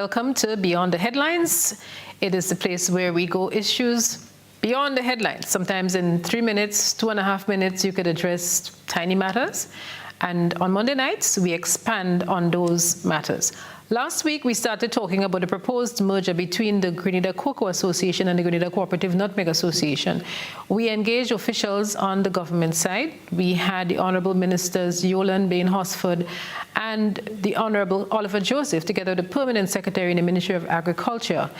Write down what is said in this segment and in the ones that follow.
Welcome to Beyond the Headlines. It is the place where we go issues beyond the headlines. Sometimes in 3 minutes, 2.5 minutes, you could address tiny matters. And on Monday nights, we expand on those matters. Last week, we started talking about the proposed merger between the Grenada Cocoa Association and the Grenada Cooperative Nutmeg Association. We engaged officials on the government side. We had the Honorable Ministers Yolan Bain-Hosford and the Honorable Oliver Joseph, together with the Permanent Secretary in the Ministry of Agriculture.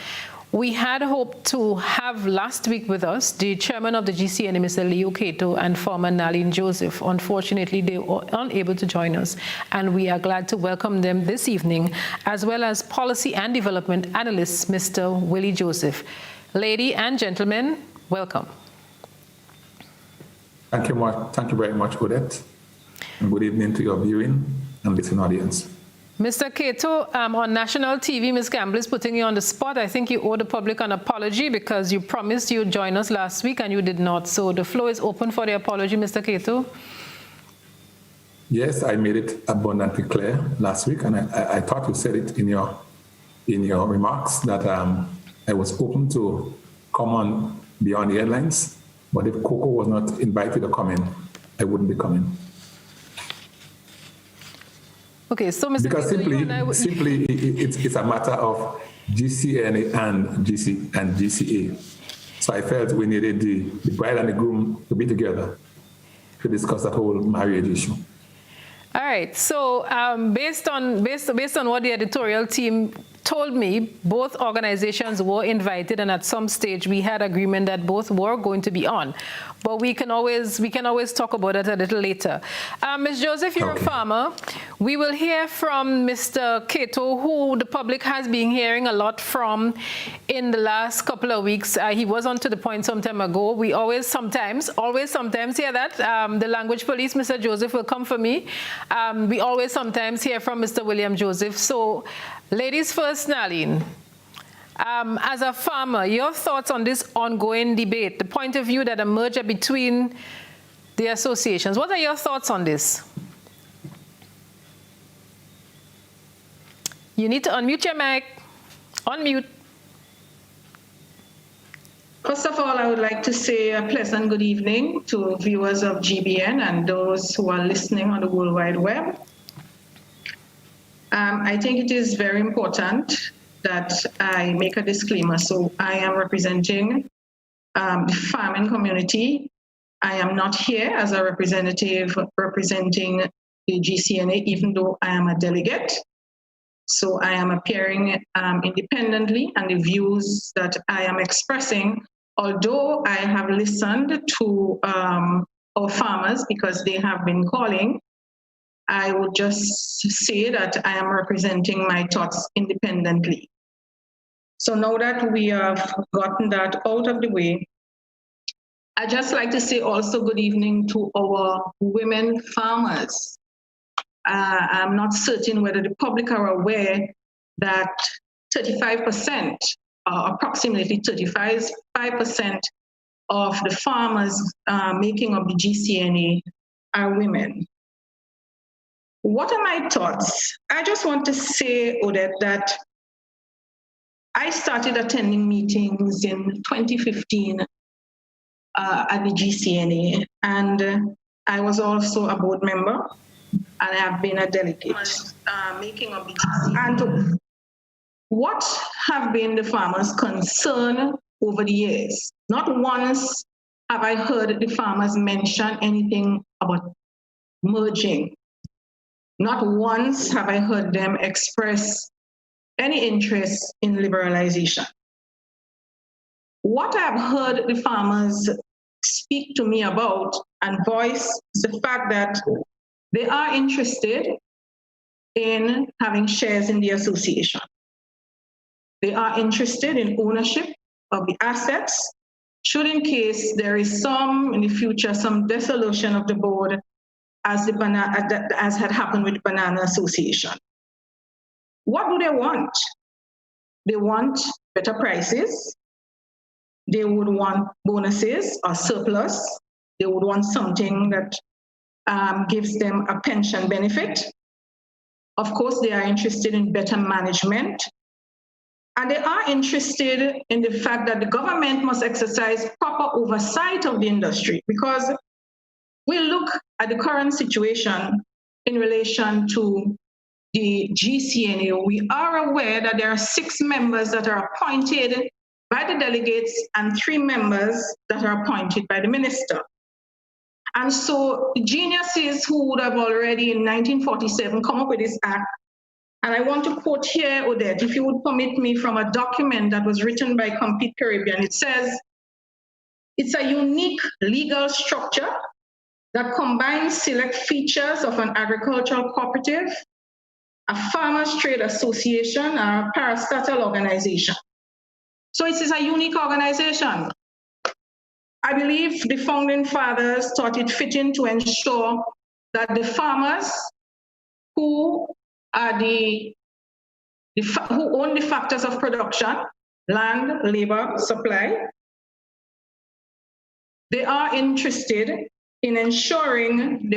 We had hoped to have last week with us the chairman of the GCNA, Mr. Leo Cato, and farmer Nalin Joseph. Unfortunately, they were unable to join us, and we are glad to welcome them this evening, as well as policy and development analyst, Mr. Willie Joseph. Lady and gentlemen, welcome. Thank you very much, Odette, and good evening to your viewing and listening audience. Mr. Cato, on national TV, Ms. Campbell is putting you on the spot. I think you owe the public an apology because you promised you'd join us last week and you did not. So the floor is open for the apology, Mr. Cato. Yes, I made it abundantly clear last week, and I thought you said it in your remarks that I was open to come on Beyond the Headlines, but if Coco was not invited to come in, I wouldn't be coming. Okay, so Mr. Because simply it's a matter of GCNA and GCA. So I felt we needed the bride and the groom to be together to discuss that whole marriage issue. All right. So based on what the editorial team told me, both organizations were invited, and at some stage we had agreement that both were going to be on. But we can always talk about it a little later. Ms. Joseph, you're a farmer. We will hear from Mr. Cato, who the public has been hearing a lot from in the last couple of weeks. He was on To the Point some time ago. We always sometimes hear that. The language police, Mr. Joseph, will come for me. We always sometimes hear from Mr. William Joseph. So, ladies first, Nalin. As a farmer, your thoughts on this ongoing debate, the point of view that a merger between the associations. What are your thoughts on this? You need to unmute your mic. Unmute. First of all, I would like to say a pleasant good evening to viewers of GBN and those who are listening on the World Wide Web. I think it is very important that I make a disclaimer. So I am representing the farming community. I am not here as a representative representing the GCNA, even though I am a delegate. So I am appearing independently, and the views that I am expressing, although I have listened to our farmers because they have been calling, I would just say that I am representing my thoughts independently. So now that we have gotten that out of the way, I'd just like to say also good evening to our women farmers. I'm not certain whether the public are aware that 35%, approximately 35% of the farmers making up the GCNA are women. What are my thoughts? I just want to say, Odette, that I started attending meetings in 2015 at the GCNA, and I was also a board member, and I have been a delegate making up the GCNA. And what have been the farmers' concern over the years? Not once have I heard the farmers mention anything about merging. Not once have I heard them express any interest in liberalization. What I've heard the farmers speak to me about and voice is the fact that they are interested in having shares in the association. They are interested in ownership of the assets, should in case there is in the future, some dissolution of the board as had happened with the Banana Association. What do they want? They want better prices. They would want bonuses or surplus. They would want something that gives them a pension benefit. Of course, they are interested in better management And they are interested in the fact that the government must exercise proper oversight of the industry, because we look at the current situation in relation to the GCNA. We are aware that there are 6 members that are appointed by the delegates and 3 members that are appointed by the minister. And so the geniuses who would have already in 1947 come up with this act, and I want to quote here, Odette, if you would permit me, from a document that was written by Compete Caribbean. It says, it's a unique legal structure that combines select features of an agricultural cooperative, a farmers trade association, and a parastatal organization. So it is a unique organization. I believe the founding fathers thought it fitting to ensure that the farmers who are who own the factors of production, land, labor, supply, they were interested in ensuring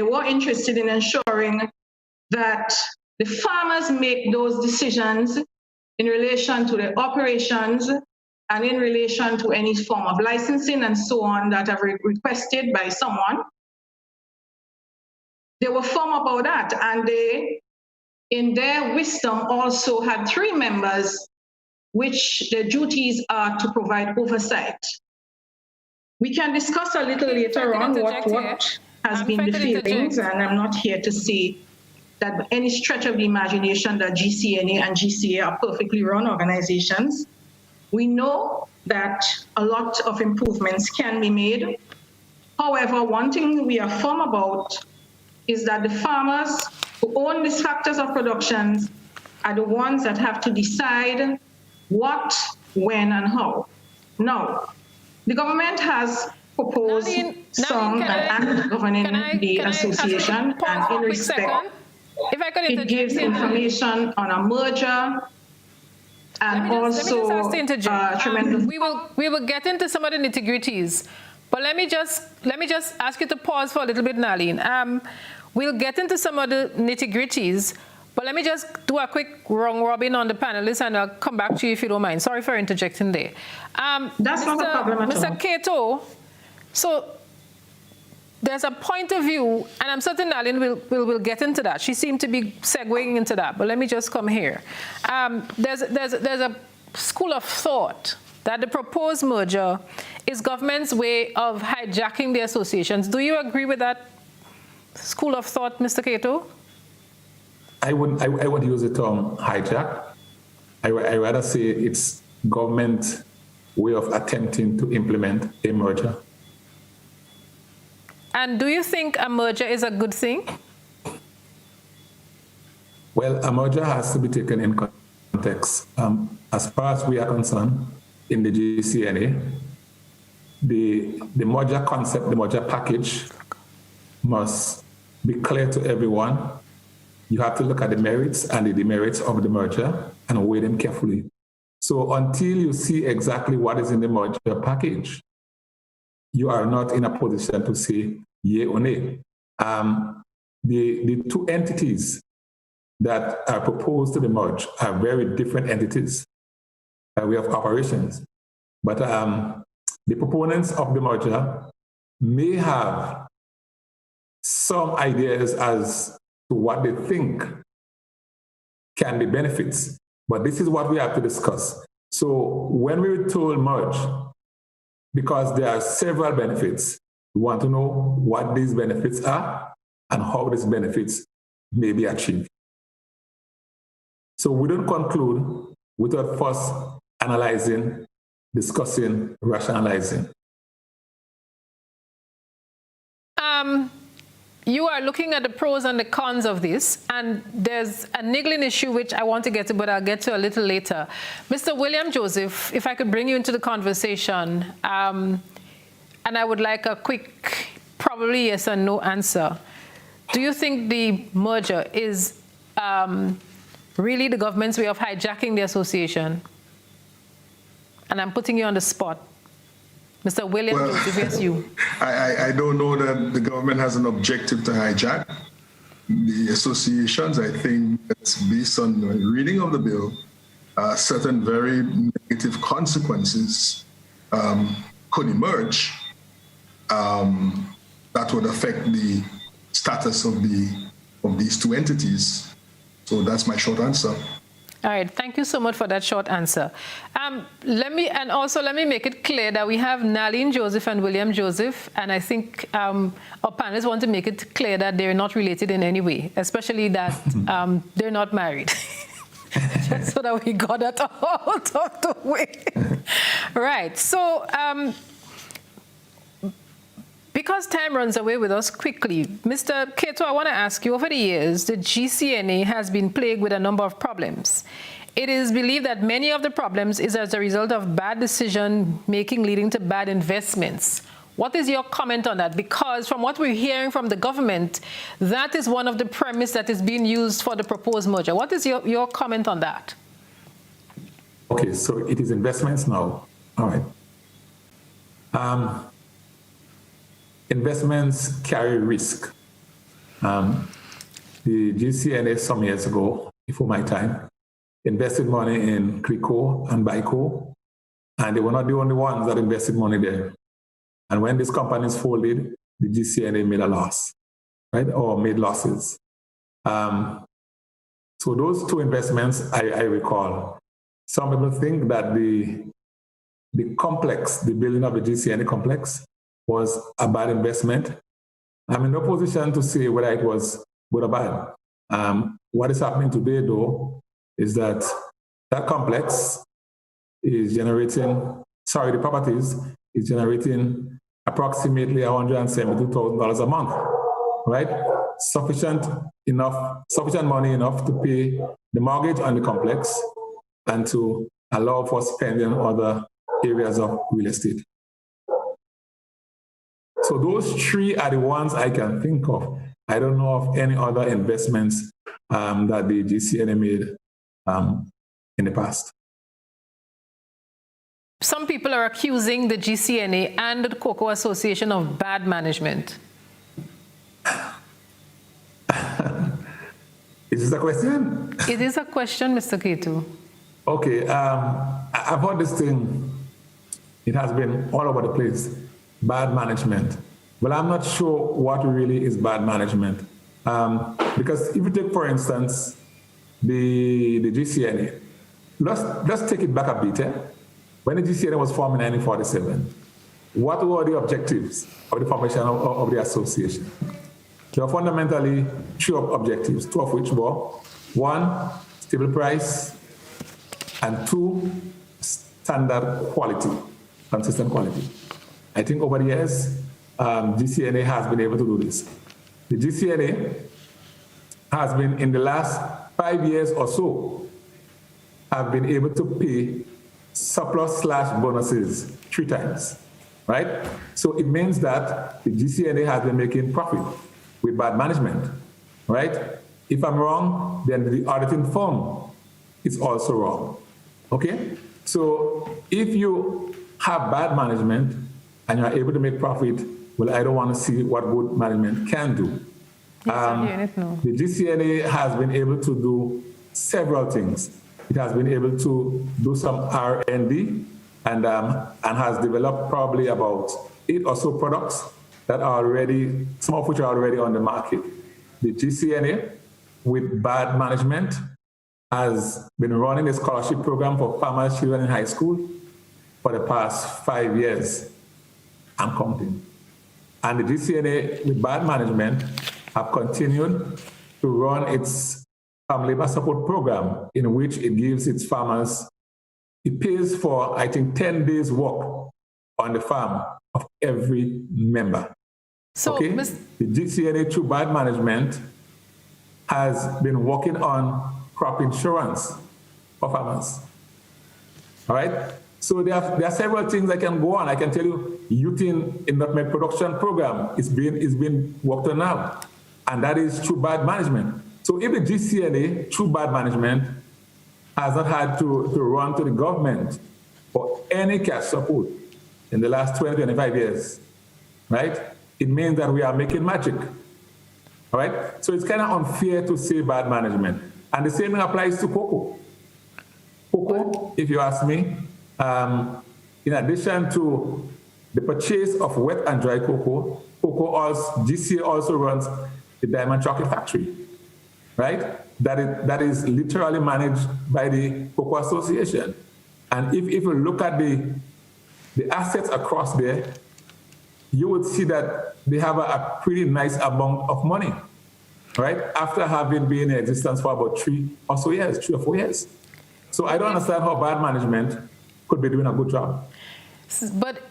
that the farmers make those decisions in relation to the operations and in relation to any form of licensing and so on that are requested by someone. They were firm about that, and they, in their wisdom, also had 3 members which their duties are to provide oversight. We can discuss a little later on what has been the feelings, and I'm not here to say that by any stretch of the imagination that GCNA and GCA are perfectly run organizations. We know that a lot of improvements can be made. However, one thing we are firm about is that the farmers who own these factors of production are the ones that have to decide what, when, and how. Now, the government has proposed an act governing the association, and in respect, it gives information on a merger, and also tremendous. We will get into some of the nitty-gritties, but let me just ask you to pause for a little bit, Nalin. We'll get into some of the nitty-gritties, but let me just do a quick round robin on the panelists, and I'll come back to you if you don't mind. Sorry for interjecting there. That's not a problem at all. Mr. Cato, so there's a point of view, and I'm certain Nalin will get into that. She seemed to be segueing into that, but let me just come here. There's a school of thought that the proposed merger is government's way of hijacking the associations. Do you agree with that school of thought, Mr. Cato? I would use the term hijack. I rather say it's government way of attempting to implement a merger. And do you think a merger is a good thing? Well, a merger has to be taken in context. As far as we are concerned, in the GCNA, the merger concept, the merger package must be clear to everyone. You have to look at the merits and the demerits of the merger and weigh them carefully. So until you see exactly what is in the merger package, you are not in a position to say yea or nay. The 2 entities that are proposed to be merged are very different entities. We have operations, but the proponents of the merger may have some ideas as to what they think can be benefits, but this is what we have to discuss. So when we were told merge, because there are several benefits, we want to know what these benefits are and how these benefits may be achieved. So we don't conclude without first analyzing, discussing, rationalizing. You are looking at the pros and the cons of this, and there's a niggling issue which I want to get to, but I'll get to a little later. Mr. William Joseph, if I could bring you into the conversation, and I would like a quick, probably yes or no answer. Do you think the merger is really the government's way of hijacking the association? And I'm putting you on the spot. Mr. William Joseph, yes, you. I don't know that the government has an objective to hijack the associations. I think that's based on the reading of the bill. certain very negative consequences could emerge that would affect the status of these two entities. So that's my short answer. All right, thank you so much for that short answer. Let me make it clear that we have Nalene Joseph and William Joseph, and I think our panelists want to make it clear that they're not related in any way, especially that they're not married. Just so that we got that out of the way. Right, so because time runs away with us quickly, Mr. Cato, I want to ask you, over the years, the GCNA has been plagued with a number of problems. It is believed that many of the problems is as a result of bad decision making leading to bad investments. What is your comment on that? Because from what we're hearing from the government, that is one of the premise that is being used for the proposed merger. What is your comment on that? Okay, so it is investments now. All right. Investments carry risk. The GCNA some years ago, before my time, invested money in Crico and Bico, and they were not the only ones that invested money there. And when these companies folded, the GCNA made a loss, right, or made losses. So those two investments, I recall. Some people think that the complex, the building of the GCNA complex, was a bad investment. I'm in no position to say whether it was good or bad. What is happening today, though, is that that complex is generating, the properties is generating approximately $172,000 a month, right? Sufficient money enough to pay the mortgage on the complex and to allow for spending on other areas of real estate. So those three are the ones I can think of. I don't know of any other investments that the GCNA made in the past. Some people are accusing the GCNA and the Cocoa Association of bad management. Is this a question? It is a question, Mr. Cato. Okay, I've heard this thing. It has been all over the place. Bad management. Well, I'm not sure what really is bad management. Because if you take, for instance, the GCNA, let's take it back a bit. When the GCNA was formed in 1947, what were the objectives of the formation of the association? There were fundamentally three objectives, two of which were, one, stable price, and two, standard quality, consistent quality. I think over the years, GCNA has been able to do this. The GCNA has been, in the last 5 years or so, have been able to pay surplus/bonuses 3 times, right? So it means that the GCNA has been making profit with bad management, right? If I'm wrong, then the auditing firm is also wrong, okay? So if you have bad management and you're able to make profit, well, I don't want to see what good management can do. The GCNA has been able to do several things. It has been able to do some R&D and has developed probably about 8 or so products that are already, some of which are already on the market. The GCNA, with bad management, has been running a scholarship program for farmers' children in high school for the past 5 years. I'm counting. And the GCNA, with bad management, have continued to run its labor support program, in which it gives its farmers, it pays for, I think, 10 days work on the farm of every member. So, okay? The GCNA, through bad management, has been working on crop insurance for farmers. All right? So there are several things I can go on. I can tell you, youth in nutmeg production program is being worked on now, and that is through bad management. So if the GCNA, through bad management, has not had to run to the government for any cash support in the last 20, 25 years, right? It means that we are making magic, all right? So it's kind of unfair to say bad management. And the same thing applies to cocoa. Cocoa, if you ask me, in addition to the purchase of wet and dry cocoa, GCA also runs the Diamond Chocolate Factory, right? That is literally managed by the Cocoa Association. And if you look at the assets across there, you would see that they have a pretty nice amount of money, right? After having been in existence for about 3 or 4 years. So I don't understand how bad management could be doing a good job. But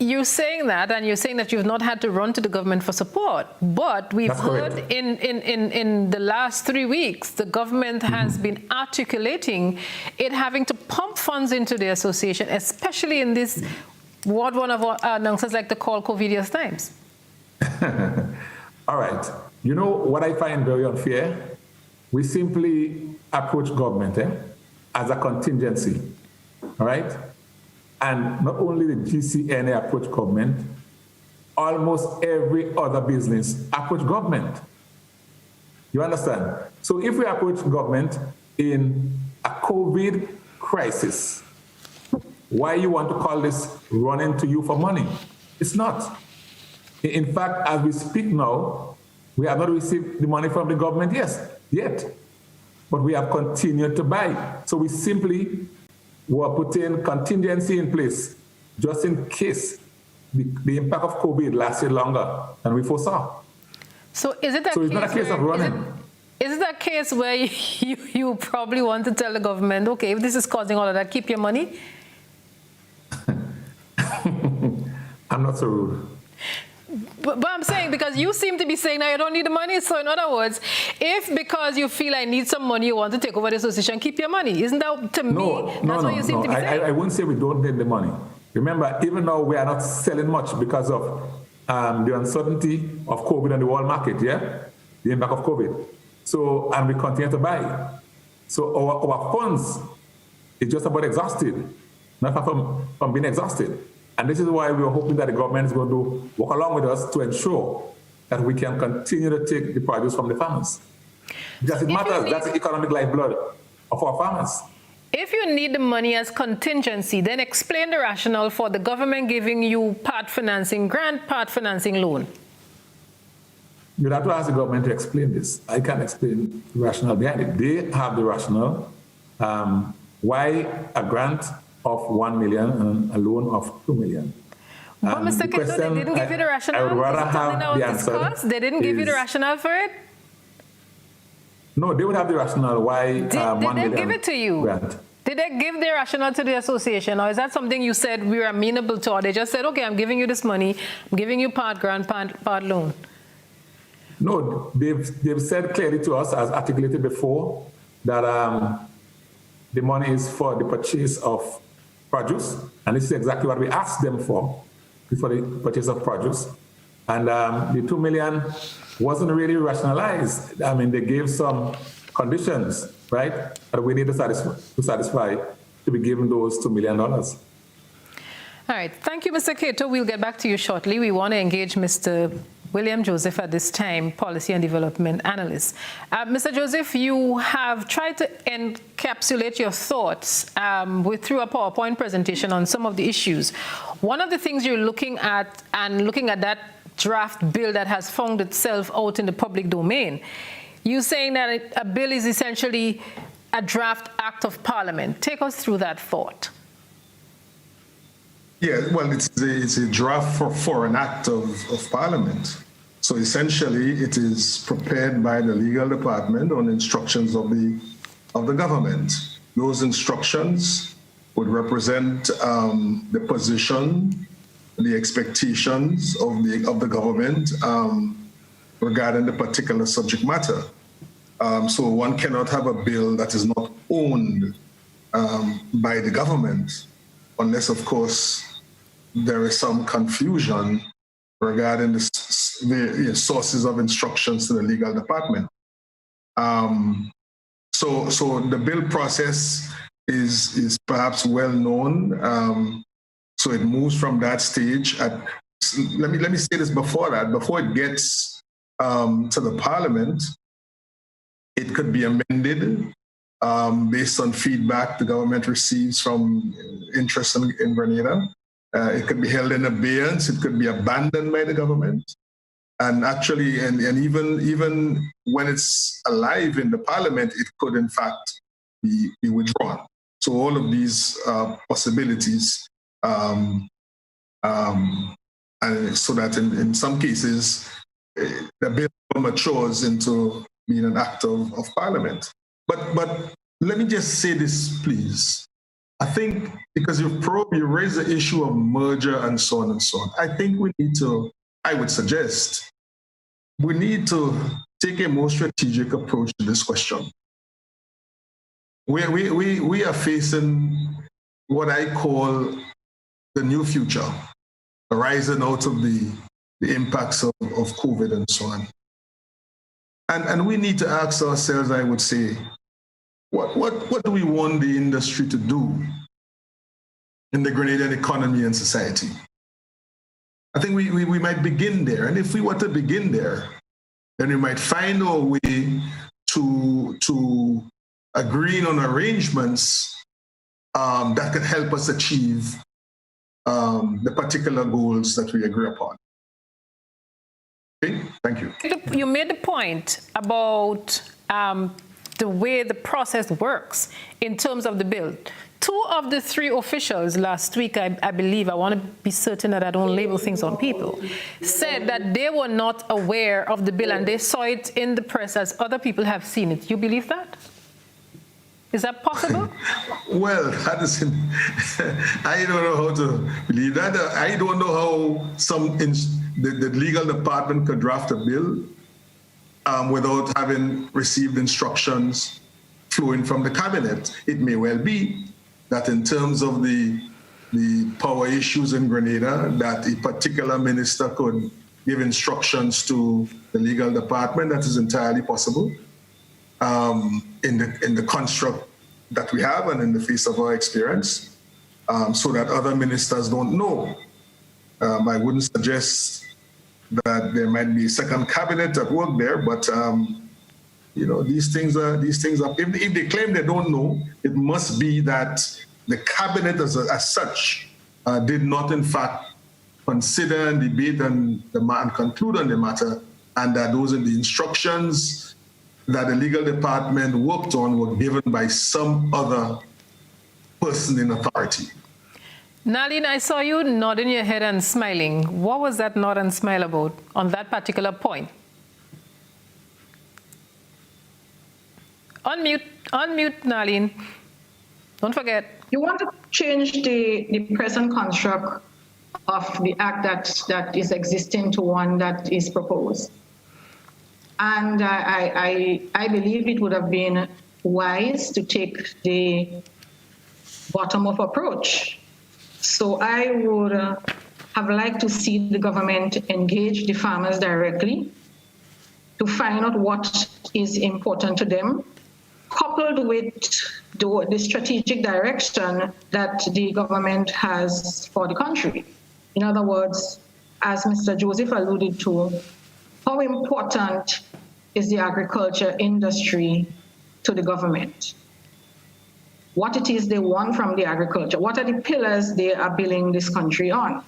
you're saying that, and you're saying that you've not had to run to the government for support. But we've heard in the last 3 weeks, the government has been articulating it having to pump funds into the association, especially in this, what one of our announcers like to call COVIDious times. All right. You know what I find very unfair? We simply approach government as a contingency, all right? And not only the GCNA approach government, almost every other business approach government. You understand? So if we approach government in a COVID crisis, why you want to call this running to you for money? It's not. In fact, as we speak now, we have not received the money from the government yet, but we have continued to buy. So we simply were putting contingency in place just in case the impact of COVID lasted longer than we foresaw. So is it that so it's not a case of running. Is it a case where you probably want to tell the government, okay, if this is causing all of that, keep your money? I'm not so rude. But I'm saying, because you seem to be saying now you don't need the money. So in other words, if because you feel I need some money, you want to take over the association, keep your money. Isn't that, to me, that's what you seem to be saying? I wouldn't say we don't need the money. Remember, even though we are not selling much because of the uncertainty of COVID on the world market, the impact of COVID. So, and we continue to buy. So our funds is just about exhausted, not far from being exhausted. And this is why we are hoping that the government is going to work along with us to ensure that we can continue to take the produce from the farmers. Because it matters, that's the economic lifeblood of our farmers. If you need the money as contingency, then explain the rationale for the government giving you part financing grant, part financing loan. You'd have to ask the government to explain this. I can't explain the rationale behind it. They have the rationale. Why a grant of 1 million and a loan of 2 million? But Mr. Kito, they didn't give you the rationale. I would rather have the answer. They didn't give you the rationale for it? No, they would have the rationale why 1 million. Did they give it to you? Grant. Did they give their rationale to the association, or is that something you said we were amenable to, or they just said, okay, I'm giving you this money, I'm giving you part grant, part loan? No, they've said clearly to us, as articulated before, that the money is for the purchase of produce, and this is exactly what we asked them for the purchase of produce. And the 2 million wasn't really rationalized. I mean, they gave some conditions, right, that we need to satisfy to be given those $2 million. All right, thank you, Mr. Cato. We'll get back to you shortly. We want to engage Mr. William Joseph at this time, Policy and Development Analyst. Mr. Joseph, you have tried to encapsulate your thoughts through a PowerPoint presentation on some of the issues. One of the things you're looking at, and looking at that draft bill that has found itself out in the public domain, you're saying that a bill is essentially a draft act of parliament. Take us through that thought. Yeah, well, it's a draft for an act of parliament. So essentially, it is prepared by the legal department on instructions of the government. Those instructions would represent the position, the expectations of the government regarding the particular subject matter. So one cannot have a bill that is not owned by the government, unless, of course, there is some confusion regarding the sources of instructions to the legal department. So the bill process is perhaps well known. So it moves from that stage. Let me say this before that. Before it gets to the parliament, it could be amended based on feedback the government receives from interest in Grenada. It could be held in abeyance. It could be abandoned by the government. And actually, and even when it's alive in the parliament, it could in fact be withdrawn. So all of these possibilities, and so that in some cases, the bill matures into being an act of parliament. But let me just say this, please. I think because you raised the issue of merger and so on and so on, I think we need to, I would suggest, we need to take a more strategic approach to this question. We are facing what I call the new future, arising out of the impacts of COVID and so on. And we need to ask ourselves, I would say, what do we want the industry to do in the Grenadian economy and society? I think we might begin there. And if we were to begin there, then we might find our way to agreeing on arrangements that can help us achieve the particular goals that we agree upon. Okay, thank you. You made the point about the way the process works in terms of the bill. 2 of the 3 officials last week, I believe, I want to be certain that I don't label things on people, said that they were not aware of the bill and they saw it in the press as other people have seen it. You believe that? Is that possible? Well, I don't know how to believe that. I don't know how the legal department could draft a bill without having received instructions flowing from the cabinet. It may well be that in terms of the power issues in Grenada, that a particular minister could give instructions to the legal department. That is entirely possible in the construct that we have and in the face of our experience, so that other ministers don't know. I wouldn't suggest that there might be a second cabinet at work there, but these things are. If they claim they don't know, it must be that the cabinet as such did not, in fact, consider and debate and conclude on the matter, and that those are the instructions that the legal department worked on were given by some other person in authority. Nalin, I saw you nodding your head and smiling. What was that nod and smile about on that particular point? Unmute, Nalin. Don't forget. You want to change the present construct of the act that is existing to one that is proposed. And I believe it would have been wise to take the bottom-up approach. So I would have liked to see the government engage the farmers directly to find out what is important to them, coupled with the strategic direction that the government has for the country. In other words, as Mr. Joseph alluded to, how important is the agriculture industry to the government? What it is they want from the agriculture? What are the pillars they are building this country on?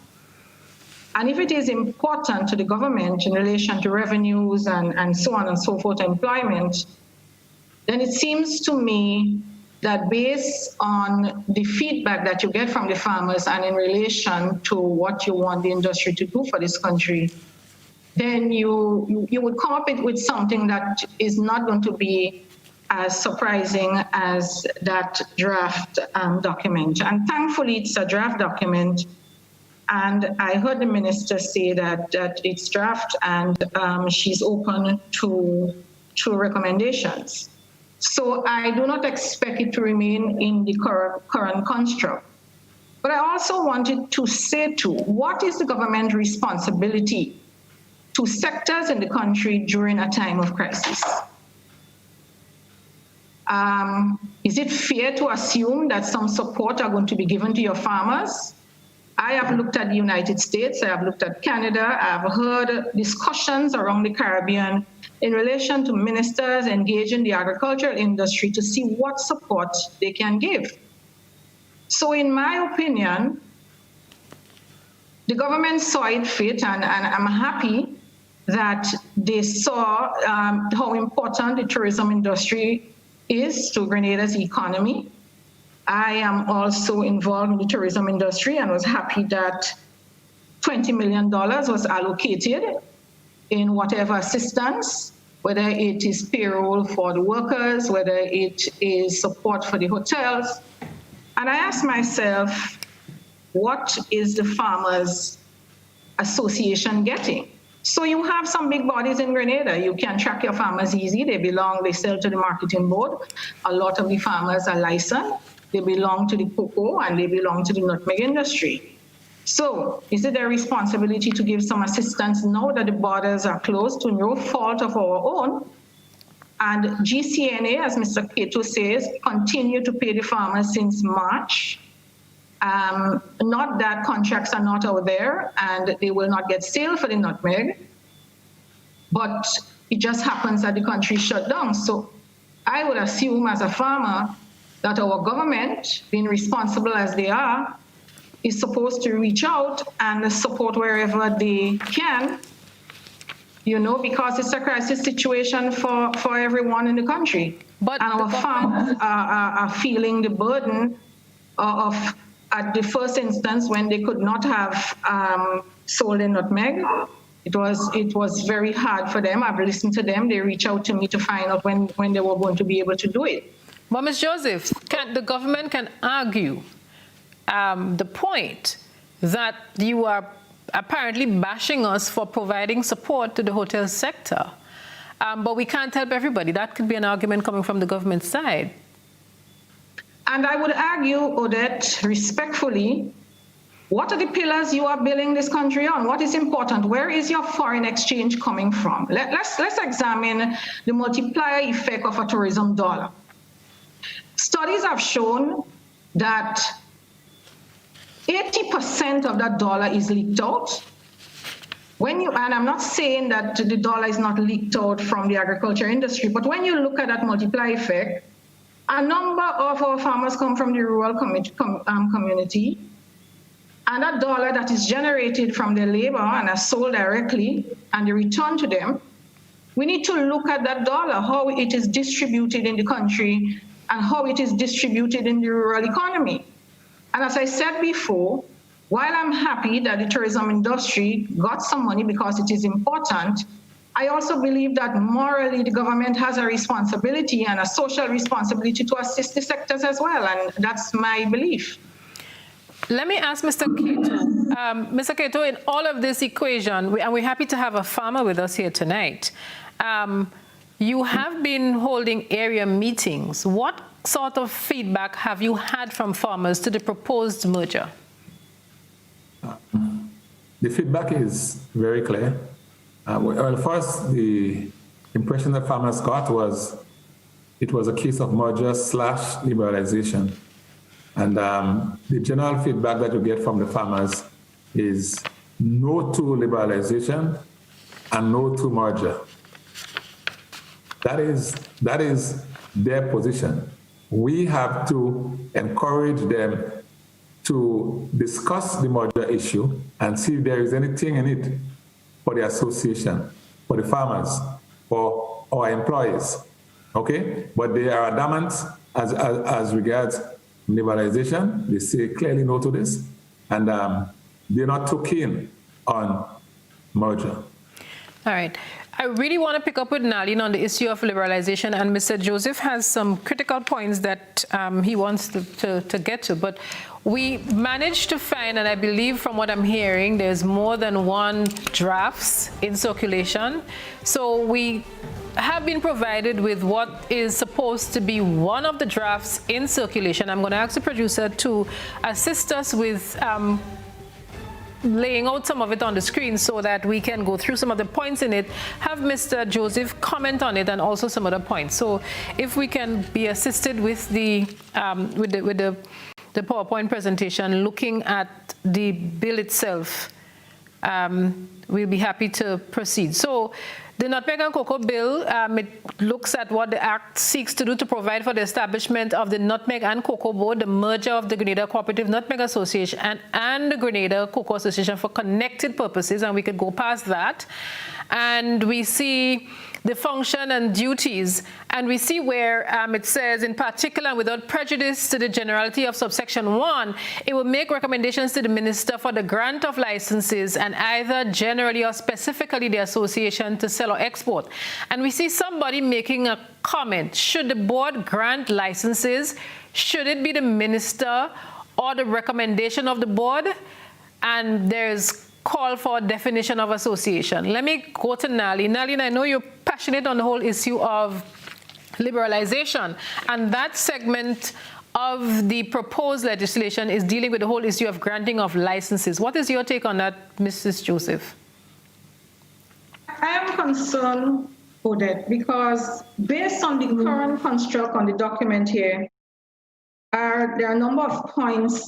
And if it is important to the government in relation to revenues and so on and so forth, employment, then it seems to me that based on the feedback that you get from the farmers and in relation to what you want the industry to do for this country, then you would come up with something that is not going to be as surprising as that draft document. And thankfully, it's a draft document. And I heard the minister say that it's draft and she's open to recommendations. So I do not expect it to remain in the current construct. But I also wanted to say too, what is the government responsibility to sectors in the country during a time of crisis? Is it fair to assume that some support are going to be given to your farmers? I have looked at the United States, I have looked at Canada, I have heard discussions around the Caribbean in relation to ministers engaged in the agricultural industry to see what support they can give. So in my opinion, the government saw it fit, and I'm happy that they saw how important the tourism industry is to Grenada's economy. I am also involved in the tourism industry and was happy that $20 million was allocated in whatever assistance, whether it is payroll for the workers, whether it is support for the hotels. And I asked myself, what is the Farmers Association getting? So you have some big bodies in Grenada. You can track your farmers easy. They sell to the marketing board. A lot of the farmers are licensed. They belong to the cocoa and they belong to the nutmeg industry. So is it their responsibility to give some assistance now that the borders are closed to no fault of our own? And GCNA, as Mr. Cato says, continue to pay the farmers since March. Not that contracts are not out there and they will not get sale for the nutmeg, but it just happens that the country shut down. So I would assume as a farmer that our government, being responsible as they are, is supposed to reach out and support wherever they can, because it's a crisis situation for everyone in the country. But and our farmers are feeling the burden of, at the first instance, when they could not have sold a nutmeg, it was very hard for them. I've listened to them. They reach out to me to find out when they were going to be able to do it. But Ms. Joseph, the government can argue the point that you are apparently bashing us for providing support to the hotel sector, but we can't help everybody. That could be an argument coming from the government side. And I would argue, Odette, respectfully, what are the pillars you are building this country on? What is important? Where is your foreign exchange coming from? Let's examine the multiplier effect of a tourism dollar. Studies have shown that 80% of that dollar is leaked out. And I'm not saying that the dollar is not leaked out from the agriculture industry, but when you look at that multiplier effect, a number of our farmers come from the rural community, and that dollar that is generated from their labor and are sold directly and they return to them, we need to look at that dollar, how it is distributed in the country and how it is distributed in the rural economy. And as I said before, while I'm happy that the tourism industry got some money because it is important, I also believe that morally the government has a responsibility and a social responsibility to assist the sectors as well, and that's my belief. Let me ask Mr. Cato. Mr. Cato, in all of this equation, and we're happy to have a farmer with us here tonight, you have been holding area meetings. What sort of feedback have you had from farmers to the proposed merger? The feedback is very clear. Well, first, the impression that farmers got was it was a case of merger / liberalization. And the general feedback that you get from the farmers is no to liberalization and no to merger. That is their position. We have to encourage them to discuss the merger issue and see if there is anything in it for the association, for the farmers, for our employees, okay? But they are adamant as regards liberalization. They say clearly no to this, and they're not too keen on merger. All right. I really want to pick up with Nalin on the issue of liberalization, and Mr. Joseph has some critical points that he wants to get to, but we managed to find, and I believe from what I'm hearing, there's more than one drafts in circulation. So we have been provided with what is supposed to be one of the drafts in circulation. I'm going to ask the producer to assist us with laying out some of it on the screen so that we can go through some of the points in it, have Mr. Joseph comment on it, and also some other points. So if we can be assisted with the PowerPoint presentation, looking at the bill itself, we'll be happy to proceed. So The Nutmeg and Cocoa Bill, it looks at what the Act seeks to do to provide for the establishment of the Nutmeg and Cocoa Board, the merger of the Grenada Cooperative Nutmeg Association and the Grenada Cocoa Association for connected purposes, and we could go past that. And we see the function and duties, and we see where it says, in particular, without prejudice to the generality of subsection 1, it will make recommendations to the minister for the grant of licenses and either generally or specifically the association to sell or export. And we see somebody making a comment. Should the board grant licenses? Should it be the minister or the recommendation of the board? And there's call for a definition of association. Let me go to Nali. Nali, I know you're passionate on the whole issue of liberalization, and that segment of the proposed legislation is dealing with the whole issue of granting of licenses. What is your take on that, Mrs. Joseph? I am concerned, Odette, because based on the current construct on the document here, there are a number of points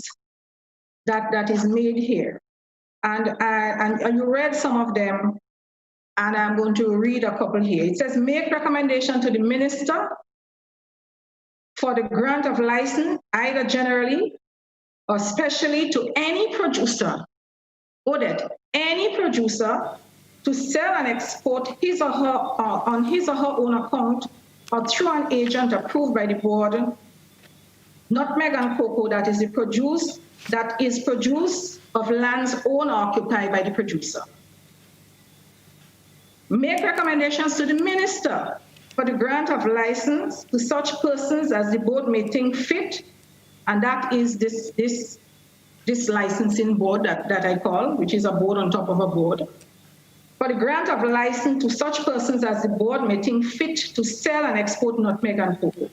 that is made here. And you read some of them, and I'm going to read a couple here. It says, make recommendation to the minister for the grant of license, either generally or specially to any producer, Odette, any producer to sell and export his or her on his or her own account or through an agent approved by the board, nutmeg and cocoa that is produced of lands owned or occupied by the producer. Make recommendations to the minister for the grant of license to such persons as the board may think fit, and that is this licensing board that I call, which is a board on top of a board. For the grant of license to such persons as the board may think fit to sell and export nutmeg and cocoa.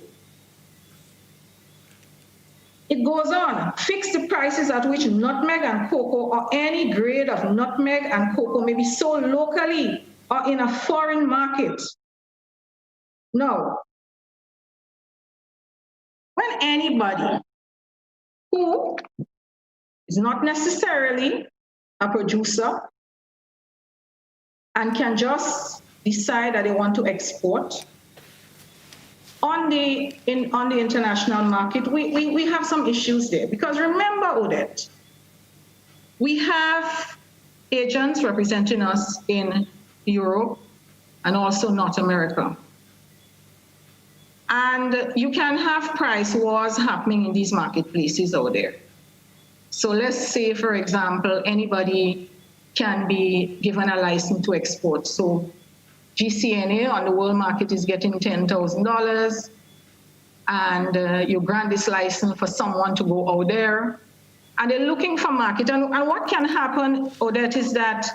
It goes on, fix the prices at which nutmeg and cocoa or any grade of nutmeg and cocoa may be sold locally or in a foreign market. No. When anybody who is not necessarily a producer and can just decide that they want to export, on the international market, we have some issues there. Because remember, Odette, we have agents representing us in Europe and also North America. And you can have price wars happening in these marketplaces out there. So let's say, for example, anybody can be given a license to export. So GCNA on the world market is getting $10,000, and you grant this license for someone to go out there, and they're looking for market. And what can happen, Odette, is that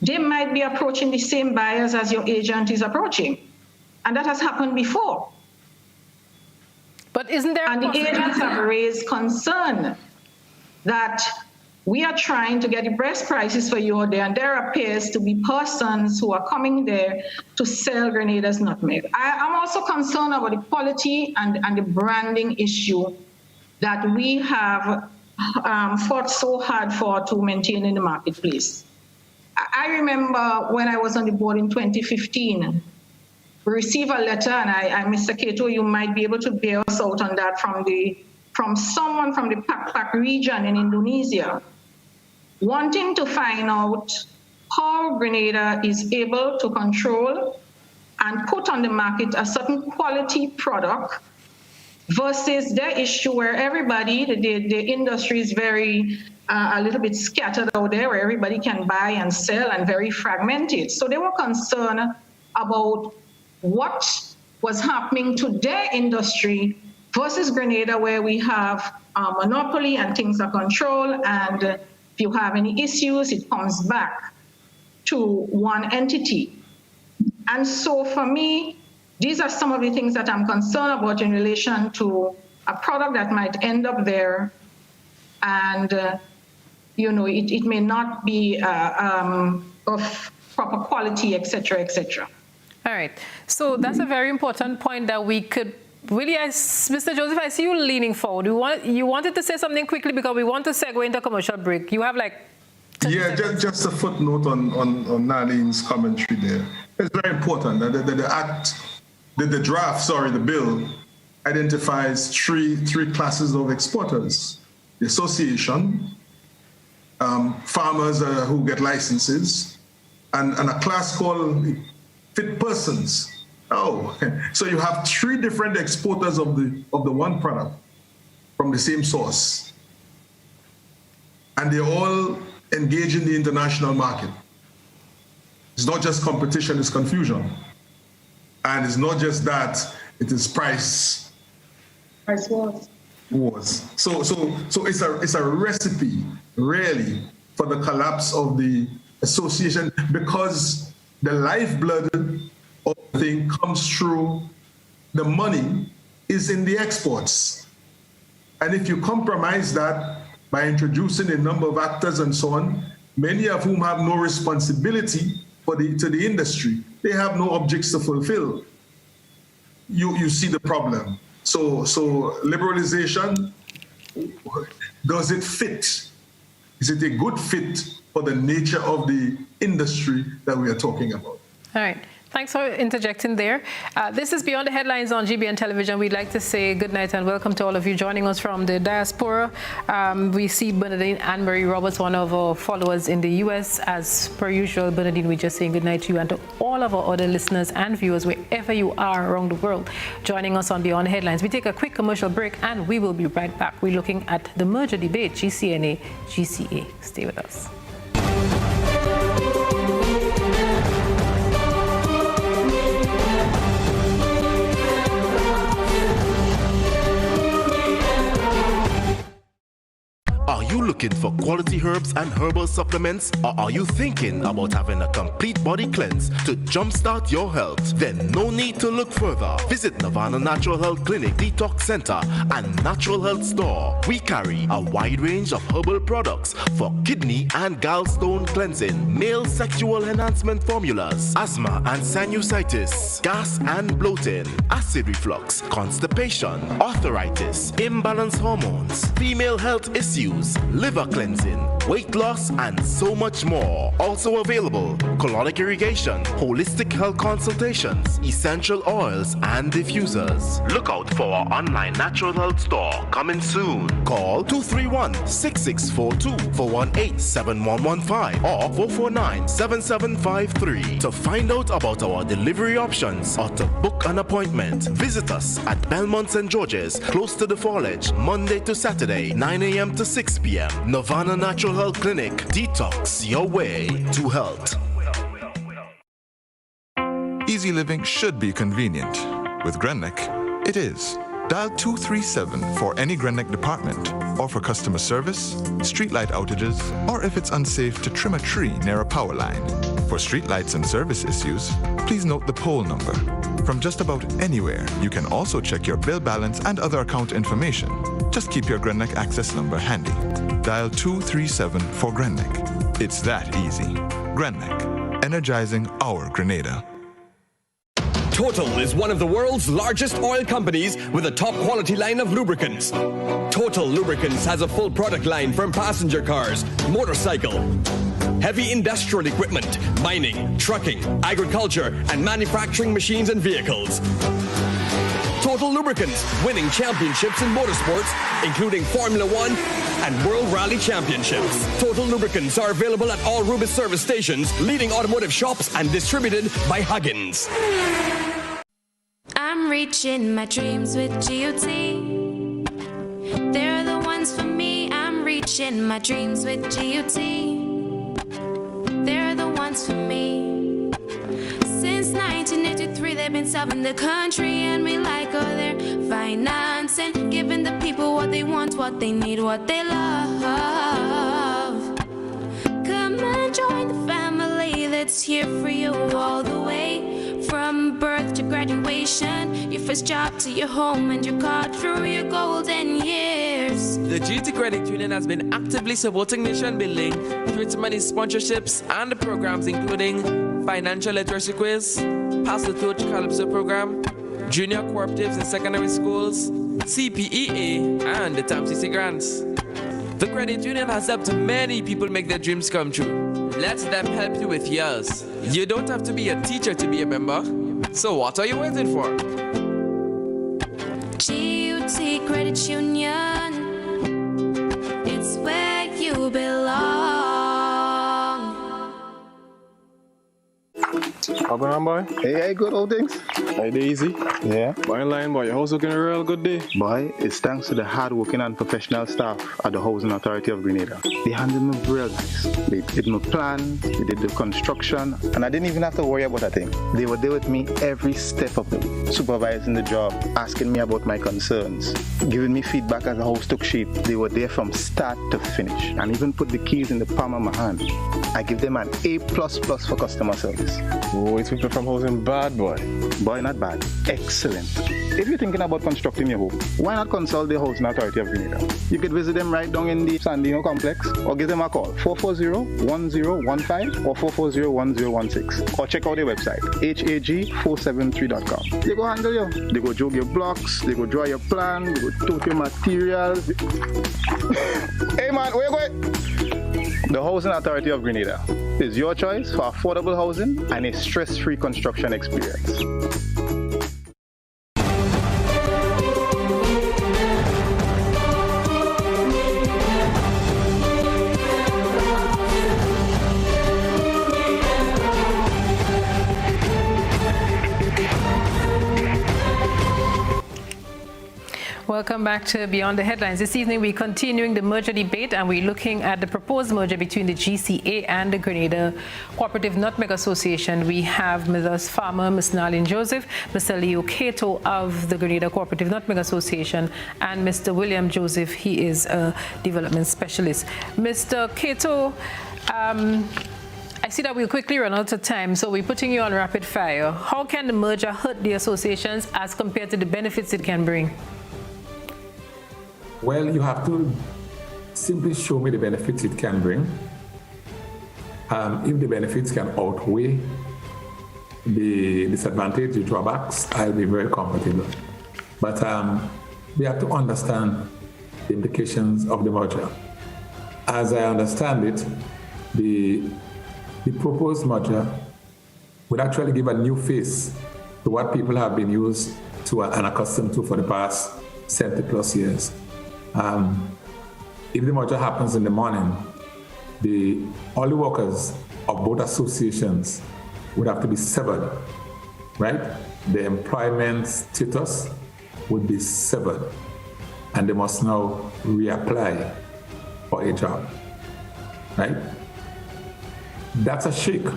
they might be approaching the same buyers as your agent is approaching, and that has happened before. But isn't there? And the agents have raised concern that we are trying to get the best prices for you out there, and there appears to be persons who are coming there to sell Grenada's nutmeg. I'm also concerned about the quality and the branding issue that we have fought so hard for to maintain in the marketplace. I remember when I was on the board in 2015, we received a letter, and Mr. Cato, you might be able to bear us out on that, from someone from the Pak region in Indonesia, wanting to find out how Grenada is able to control and put on the market a certain quality product versus their issue where everybody, the industry is very, a little bit scattered out there, where everybody can buy and sell and very fragmented. So they were concerned about what was happening to their industry versus Grenada, where we have a monopoly and things are controlled, and if you have any issues, it comes back to one entity. And so for me, these are some of the things that I'm concerned about in relation to a product that might end up there, and it may not be of proper quality, et cetera, et cetera. All right. So that's a very important point that we could really, Mr. Joseph, I see you leaning forward. You wanted to say something quickly because we want to segue into a commercial break. You have like Yeah, just a footnote on Naline's commentary there. It's very important that the bill identifies three classes of exporters: the association, farmers who get licenses, and a class called fit persons. Oh, so you have three different exporters of the one product from the same source, and they all engage in the international market. It's not just competition, it's confusion. And it's not just that, it is price wars. So it's a recipe, really, for the collapse of the association, because the lifeblood of the thing comes through the money is in the exports. And if you compromise that by introducing a number of actors and so on, many of whom have no responsibility to the industry, they have no objects to fulfill. You see the problem. So liberalization, does it fit? Is it a good fit for the nature of the industry that we are talking about? All right. Thanks for interjecting there. This is Beyond the Headlines on GBN Television. We'd like to say good night and welcome to all of you joining us from the diaspora. We see Bernadine Anne-Marie Roberts, one of our followers in the U.S. As per usual, Bernadine, we're just saying good night to you and to all of our other listeners and viewers, wherever you are around the world, joining us on Beyond the Headlines. We take a quick commercial break and we will be right back. We're looking at the merger debate, GCNA, GCA. Stay with us. Are you looking for quality herbs and herbal supplements, or are you thinking about having a complete body cleanse to jumpstart your health? Then no need to look further. Visit Nirvana Natural Health Clinic, Detox Center, and Natural Health Store. We carry a wide range of herbal products for kidney and gallstone cleansing, male sexual enhancement formulas, asthma and sinusitis, gas and bloating, acid reflux, constipation, arthritis, imbalanced hormones, female health issues, liver cleansing, weight loss, and so much more. Also available, colonic irrigation, holistic health consultations, essential oils, and diffusers. Look out for our online natural health store coming soon. Call 231-6642 418-7115 or 449-7753 to find out about our delivery options or to book an appointment. Visit us at Belmont St. George's, close to the Fallage, Monday to Saturday, 9 a.m. to 6 p.m. Nirvana Natural Health Clinic. Detox your way to health. Easy living should be convenient. With Grenneck, it is. Dial 237 for any Grenneck department, or for customer service, streetlight outages, or if it's unsafe to trim a tree near a power line. For streetlights and service issues, please note the pole number. From just about anywhere, you can also check your bill balance and other account information. Just keep your Grenneck access number handy. Dial 237 for Grenneck. It's that easy. Grenneck, energizing our Grenada. Total is one of the world's largest oil companies with a top quality line of lubricants. Total Lubricants has a full product line from passenger cars, motorcycle, heavy industrial equipment, mining, trucking, agriculture, and manufacturing machines and vehicles. Total Lubricants, winning championships in motorsports, including Formula One and World Rally Championships. Total Lubricants are available at all Rubis service stations, leading automotive shops, and distributed by Huggins. I'm reaching my dreams with GOT. They're the ones for me. I'm reaching my dreams with GOT. They're the ones for me. Since 1983, they've been serving the country, and we like all their financing, giving the people what they want, what they need, what they love. Come and join the family that's here for you all the way, from birth to graduation, your first job to your home, and your car through your golden years. The GT Credit Union has been actively supporting nation building through its many sponsorships and the programs including Financial Literacy Quiz, Pass the Torch Calypso Program, Junior Cooperatives in Secondary Schools, CPEA, and the TAMCC Grants. The credit union has helped many people make their dreams come true. Let them help you with yours. You don't have to be a teacher to be a member. So what are you waiting for? GUT Credit Union, it's where you belong. How going on, boy? Hey, good old things. Hey, Daisy. Yeah. Boy, in line, boy. Your house looking a real good day. Boy, it's thanks to the hard-working and professional staff at the Housing Authority of Grenada. They handled me real nice. They did my plan, they did the construction, and I didn't even have to worry about a thing. They were there with me every step of the way, supervising the job, asking me about my concerns, giving me feedback as the house took shape. They were there from start to finish, and even put the keys in the palm of my hand. I give them an A++ for customer service. Oh, it's people from housing bad, boy. Boy, not bad. Excellent. If you're thinking about constructing your home, why not consult the Housing Authority of Grenada? You could visit them right down in the Sandino complex, or give them a call, 440-1015 or 440-1016, or check out their website, hag473.com. They go handle you. They go jog your blocks, they go draw your plan, they go tote your materials. Hey man, where you going? The Housing Authority of Grenada is your choice for affordable housing and a stress-free construction experience. Welcome back to Beyond the Headlines. This evening we're continuing the merger debate and we're looking at the proposed merger between the GCA and the Grenada Cooperative Nutmeg Association. We have Ms. Farmer, Ms. Narlene Joseph, Mr. Leo Cato of the Grenada Cooperative Nutmeg Association, and Mr. William Joseph. He is a development specialist. Mr. Cato, I see that we'll quickly run out of time, so we're putting you on rapid fire. How can the merger hurt the associations as compared to the benefits it can bring? Well, you have to simply show me the benefits it can bring. If the benefits can outweigh the disadvantage, the drawbacks, I'll be very comfortable. But we have to understand the implications of the merger. As I understand it, the proposed merger would actually give a new face to what people have been used to and accustomed to for the past 70 plus years. If the merger happens in the morning, all the workers of both associations would have to be severed, right? The employment status would be severed, and they must now reapply for a job, right? That's a shake.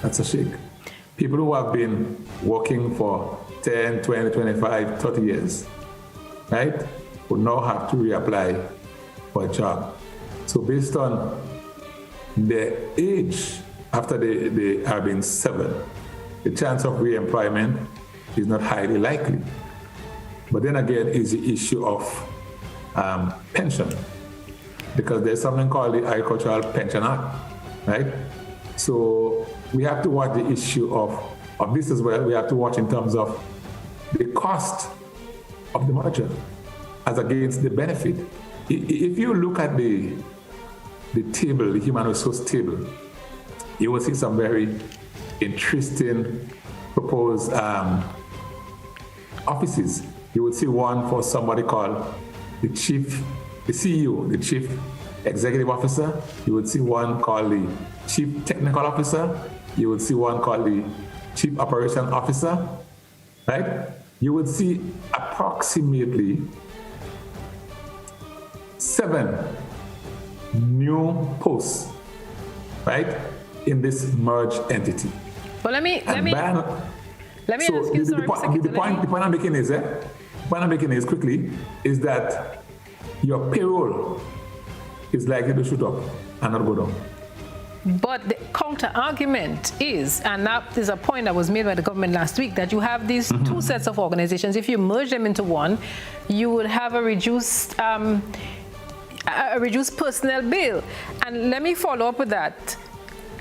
That's a shake. People who have been working for 10, 20, 25, 30 years, right, would now have to reapply for a job. So based on their age after they have been severed, the chance of re-employment is not highly likely. But then again is the issue of pension, because there's something called the Agricultural Pension Act, right? So we have to watch the issue of this as well. We have to watch in terms of the cost of the merger as against the benefit. If you look at the table, the human resource table, you will see some very interesting proposed offices. You will see one for somebody called the CEO, the Chief Executive Officer. You would see one called the Chief Technical Officer. You would see one called the Chief Operation Officer, right? You would see approximately 7 new posts, right, in this merged entity. Well, let me ask you, the point I'm making is quickly is that your payroll is likely to shoot up and not go down. But the counter argument is, and that is a point that was made by the government last week, that you have these two sets of organizations. If you merge them into one, you would have a reduced personnel bill. And let me follow up with that.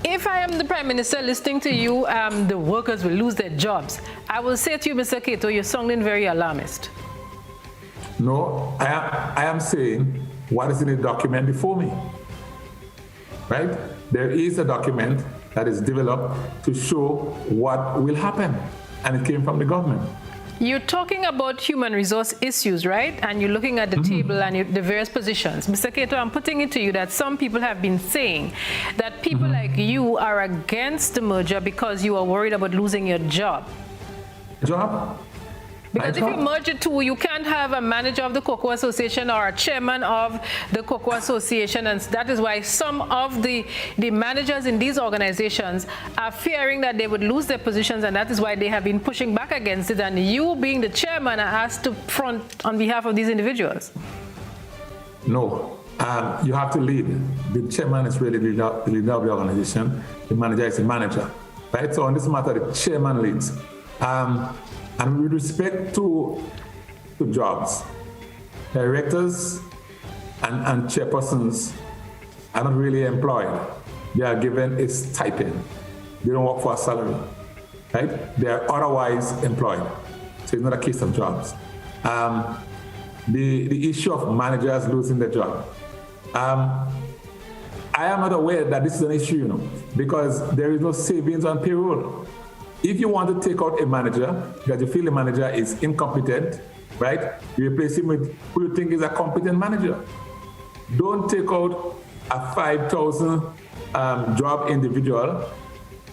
If I am the Prime Minister listening to you, the workers will lose their jobs. I will say to you, Mr. Cato, you're sounding very alarmist. No, I am saying what is in the document before me, right? There is a document that is developed to show what will happen, and it came from the government. You're talking about human resource issues, right? And you're looking at the table and the various positions. Mr. Cato, I'm putting it to you that some people have been saying that people like you are against the merger because you are worried about losing your job. Job? Because if you merge the two, you can't have a manager of the Cocoa Association or a chairman of the Cocoa Association, and that is why some of the managers in these organizations are fearing that they would lose their positions, and that is why they have been pushing back against it, and you being the chairman are asked to front on behalf of these individuals. No, you have to lead. The chairman is really the leader of the organization. The manager is the manager, right? So on this matter, the chairman leads. And with respect to jobs, directors and chairpersons are not really employed. They are given a stipend. They don't work for a salary, right? They are otherwise employed. So it's not a case of jobs. The issue of managers losing their job. I am not aware that this is an issue, because there is no savings on payroll. If you want to take out a manager because you feel the manager is incompetent, right? You replace him with who you think is a competent manager. Don't take out a 5,000 job individual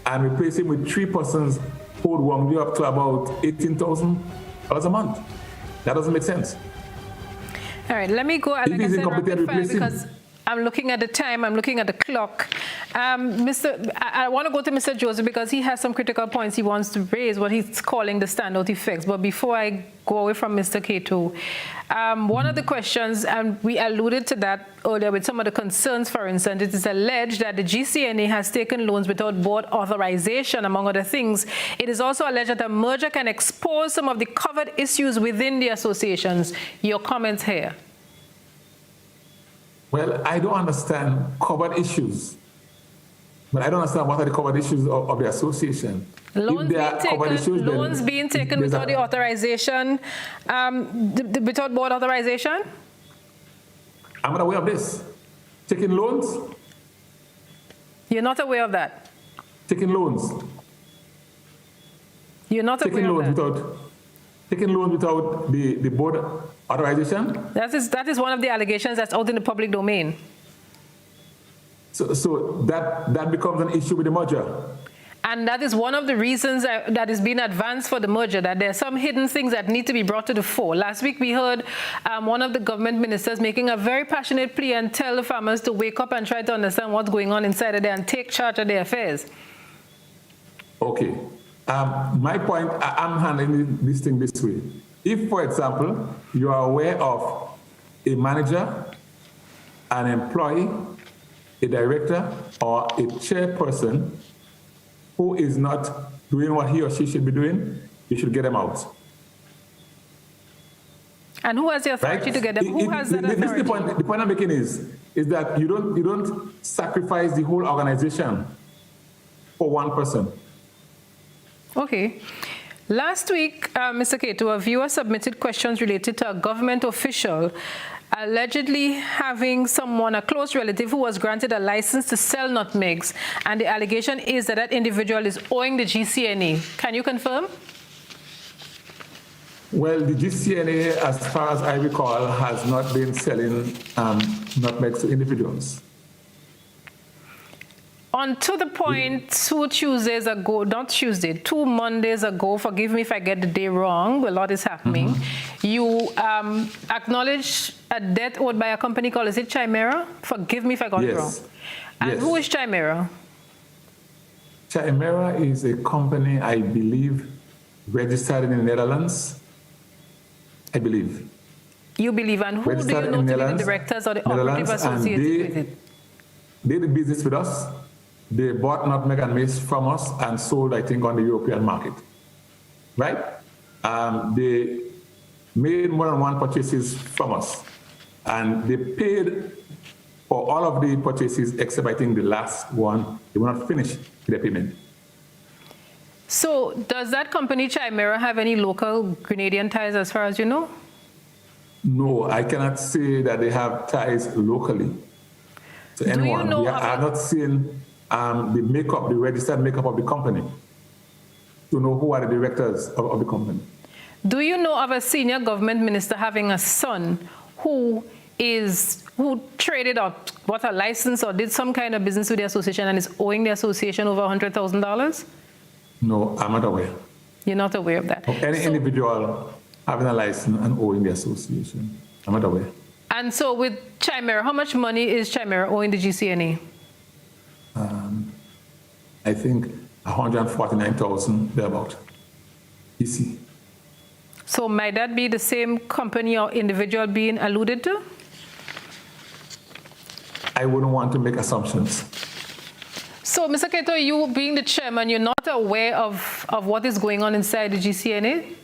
and replace him with 3 persons who would warm you up to about $18,000 a month. That doesn't make sense. All right, let me go. If he's incompetent, replace him. I'm looking at the time, I'm looking at the clock. I want to go to Mr. Joseph because he has some critical points he wants to raise, what he's calling the standout effects. But before I go away from Mr. Cato, one of the questions, and we alluded to that earlier with some of the concerns, for instance, it is alleged that the GCNA has taken loans without board authorization, among other things. It is also alleged that a merger can expose some of the covered issues within the associations. Your comments here. Well, I don't understand covered issues, but I don't understand what are the covered issues of the association. Loans being taken without the authorization, without board authorization? I'm not aware of this. Taking loans? You're not aware of that? Taking loans. You're not aware of that? Taking loans without the board authorization? That is one of the allegations that's out in the public domain. So that becomes an issue with the merger. And that is one of the reasons that is being advanced for the merger, that there are some hidden things that need to be brought to the fore. Last week we heard one of the government ministers making a very passionate plea and tell the farmers to wake up and try to understand what's going on inside of there and take charge of their affairs. Okay. My point, I'm handling this thing this way. If, for example, you are aware of a manager, an employee, a director, or a chairperson who is not doing what he or she should be doing, you should get them out. And who has the authority to get them? Who has that authority? The point I'm making is that you don't sacrifice the whole organization for one person. Okay. Last week, Mr. Cato, a viewer submitted questions related to a government official allegedly having someone, a close relative, who was granted a license to sell nutmegs, and the allegation is that that individual is owing the GCNA. Can you confirm? Well, the GCNA, as far as I recall, has not been selling nutmegs to individuals. On to the point, 2 Tuesdays ago, not Tuesday, 2 Mondays ago, forgive me if I get the day wrong, a lot is happening, you acknowledged a debt owed by a company called, is it Chimera? Forgive me if I got it wrong. And who is Chimera? Chimera is a company, I believe, registered in the Netherlands. I believe. You believe, and who do you know to be the directors or the operative associated with it? They did business with us. They bought nutmeg and mace from us and sold, I think, on the European market, right? They made more than one purchases from us, and they paid for all of the purchases except, I think, the last one. They were not finished with their payment. So does that company, Chimera, have any local Grenadian ties as far as you know? No, I cannot say that they have ties locally to anyone. I have not seen the registered makeup of the company to know who are the directors of the company. Do you know of a senior government minister having a son who traded out, got a license or did some kind of business with the association and is owing the association over $100,000? No, I'm not aware. You're not aware of that? Of any individual having a license and owing the association. I'm not aware. And so with Chimera, how much money is Chimera owing the GCNA? I think 149,000 thereabout. EC. So might that be the same company or individual being alluded to? I wouldn't want to make assumptions. So, Mr. Keto, you being the chairman, you're not aware of what is going on inside the GCNA?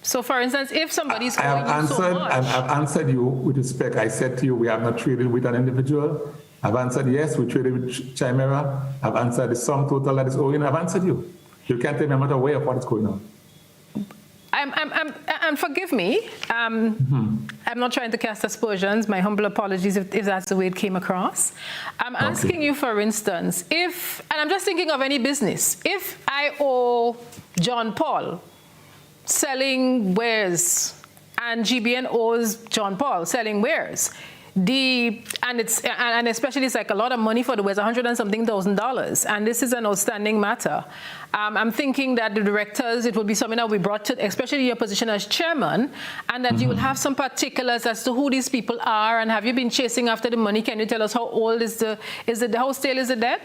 So, for instance, if somebody's owing you so much... I've answered you with respect. I said to you, we have not traded with an individual. I've answered, yes, we traded with Chimera. I've answered the sum total that is owing. I've answered you. You can't tell me I'm not aware of what is going on. And forgive me, I'm not trying to cast aspersions. My humble apologies if that's the way it came across. I'm asking you, for instance, and I'm just thinking of any business, if I owe John Paul selling wares and GBN owes John Paul selling wares, and especially it's like a lot of money for the wares, $100 and something thousand, and this is an outstanding matter. I'm thinking that the directors, it will be something that we brought to, especially your position as chairman, and that you will have some particulars as to who these people are, and have you been chasing after the money? Can you tell us how old how stale is the debt?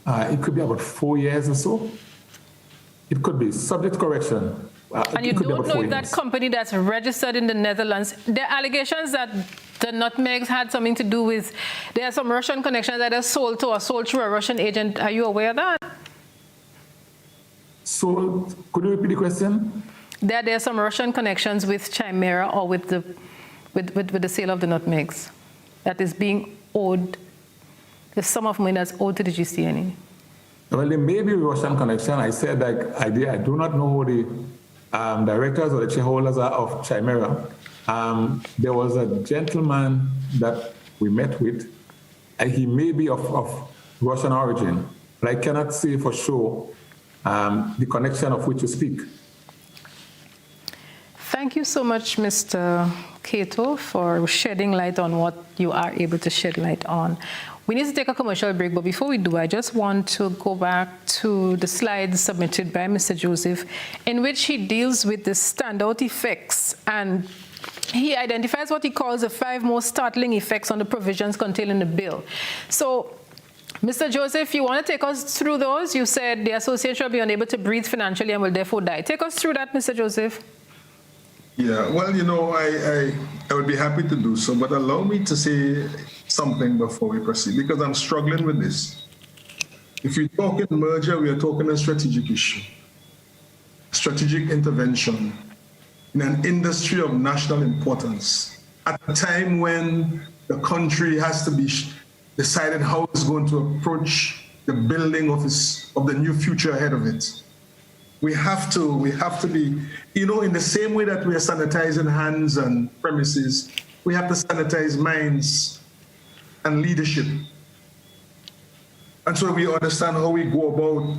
It could be about 4 years or so. It could be subject to correction. And you don't know if that company that's registered in the Netherlands, there are allegations that the nutmegs had something to do with, there are some Russian connections that are sold through a Russian agent. Are you aware of that? So, could you repeat the question? There are some Russian connections with Chimera or with the sale of the nutmegs that is being owed, the sum of money that's owed to the GCNA. Well, there may be a Russian connection. I said that I do not know who the directors or the shareholders are of Chimera. There was a gentleman that we met with. He may be of Russian origin, but I cannot say for sure the connection of which you speak. Thank you so much, Mr. Keto, for shedding light on what you are able to shed light on. We need to take a commercial break, but before we do, I just want to go back to the slides submitted by Mr. Joseph, in which he deals with the standout effects, and he identifies what he calls the 5 most startling effects on the provisions contained in the bill. So, Mr. Joseph, you want to take us through those? You said the association will be unable to breathe financially and will therefore die. Take us through that, Mr. Joseph. Yeah, well, I would be happy to do so, but allow me to say something before we proceed, because I'm struggling with this. If we talk in merger, we are talking a strategic issue, strategic intervention in an industry of national importance at a time when the country has to be decided how it's going to approach the building of the new future ahead of it. We have to be, in the same way that we are sanitizing hands and premises, we have to sanitize minds and leadership. And so we understand how we go about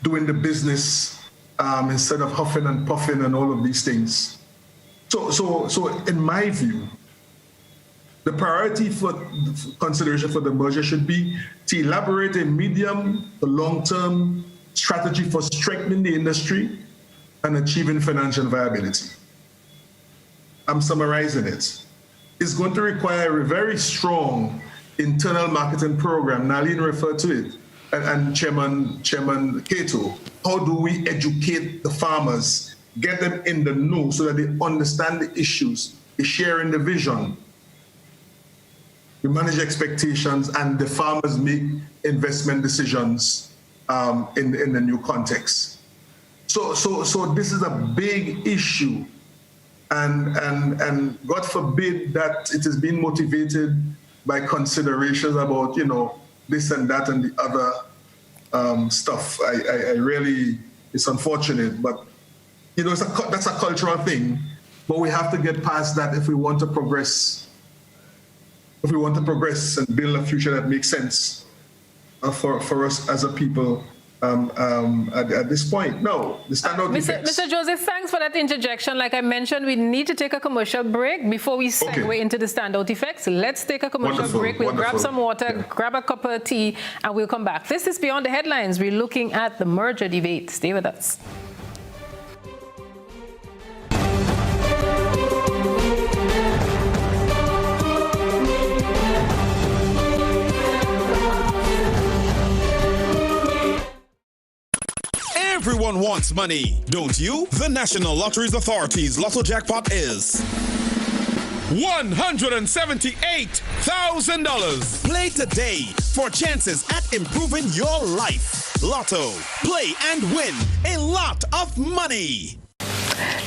doing the business instead of huffing and puffing and all of these things. So in my view, the priority for consideration for the merger should be to elaborate a medium to long-term strategy for strengthening the industry and achieving financial viability. I'm summarizing it. It's going to require a very strong internal marketing program. Nalin referred to it, and Chairman Keto. How do we educate the farmers, get them in the know so that they understand the issues, they share in the vision, we manage expectations, and the farmers make investment decisions in the new context. So this is a big issue, and God forbid that it is being motivated by considerations about this and that and the other stuff. I really, it's unfortunate, but that's a cultural thing. But we have to get past that if we want to progress. If we want to progress and build a future that makes sense for us as a people at this point. No, the standout effects. Mr. Joseph, thanks for that interjection. Like I mentioned, we need to take a commercial break before we segue into the standout effects. Let's take a commercial break. We'll grab some water, grab a cup of tea, and we'll come back. This is Beyond the Headlines. We're looking at the merger debate. Stay with us. Everyone wants money, don't you? The National Lotteries Authority's Lotto Jackpot is $178,000. Play today for chances at improving your life. Lotto. Play and win a lot of money.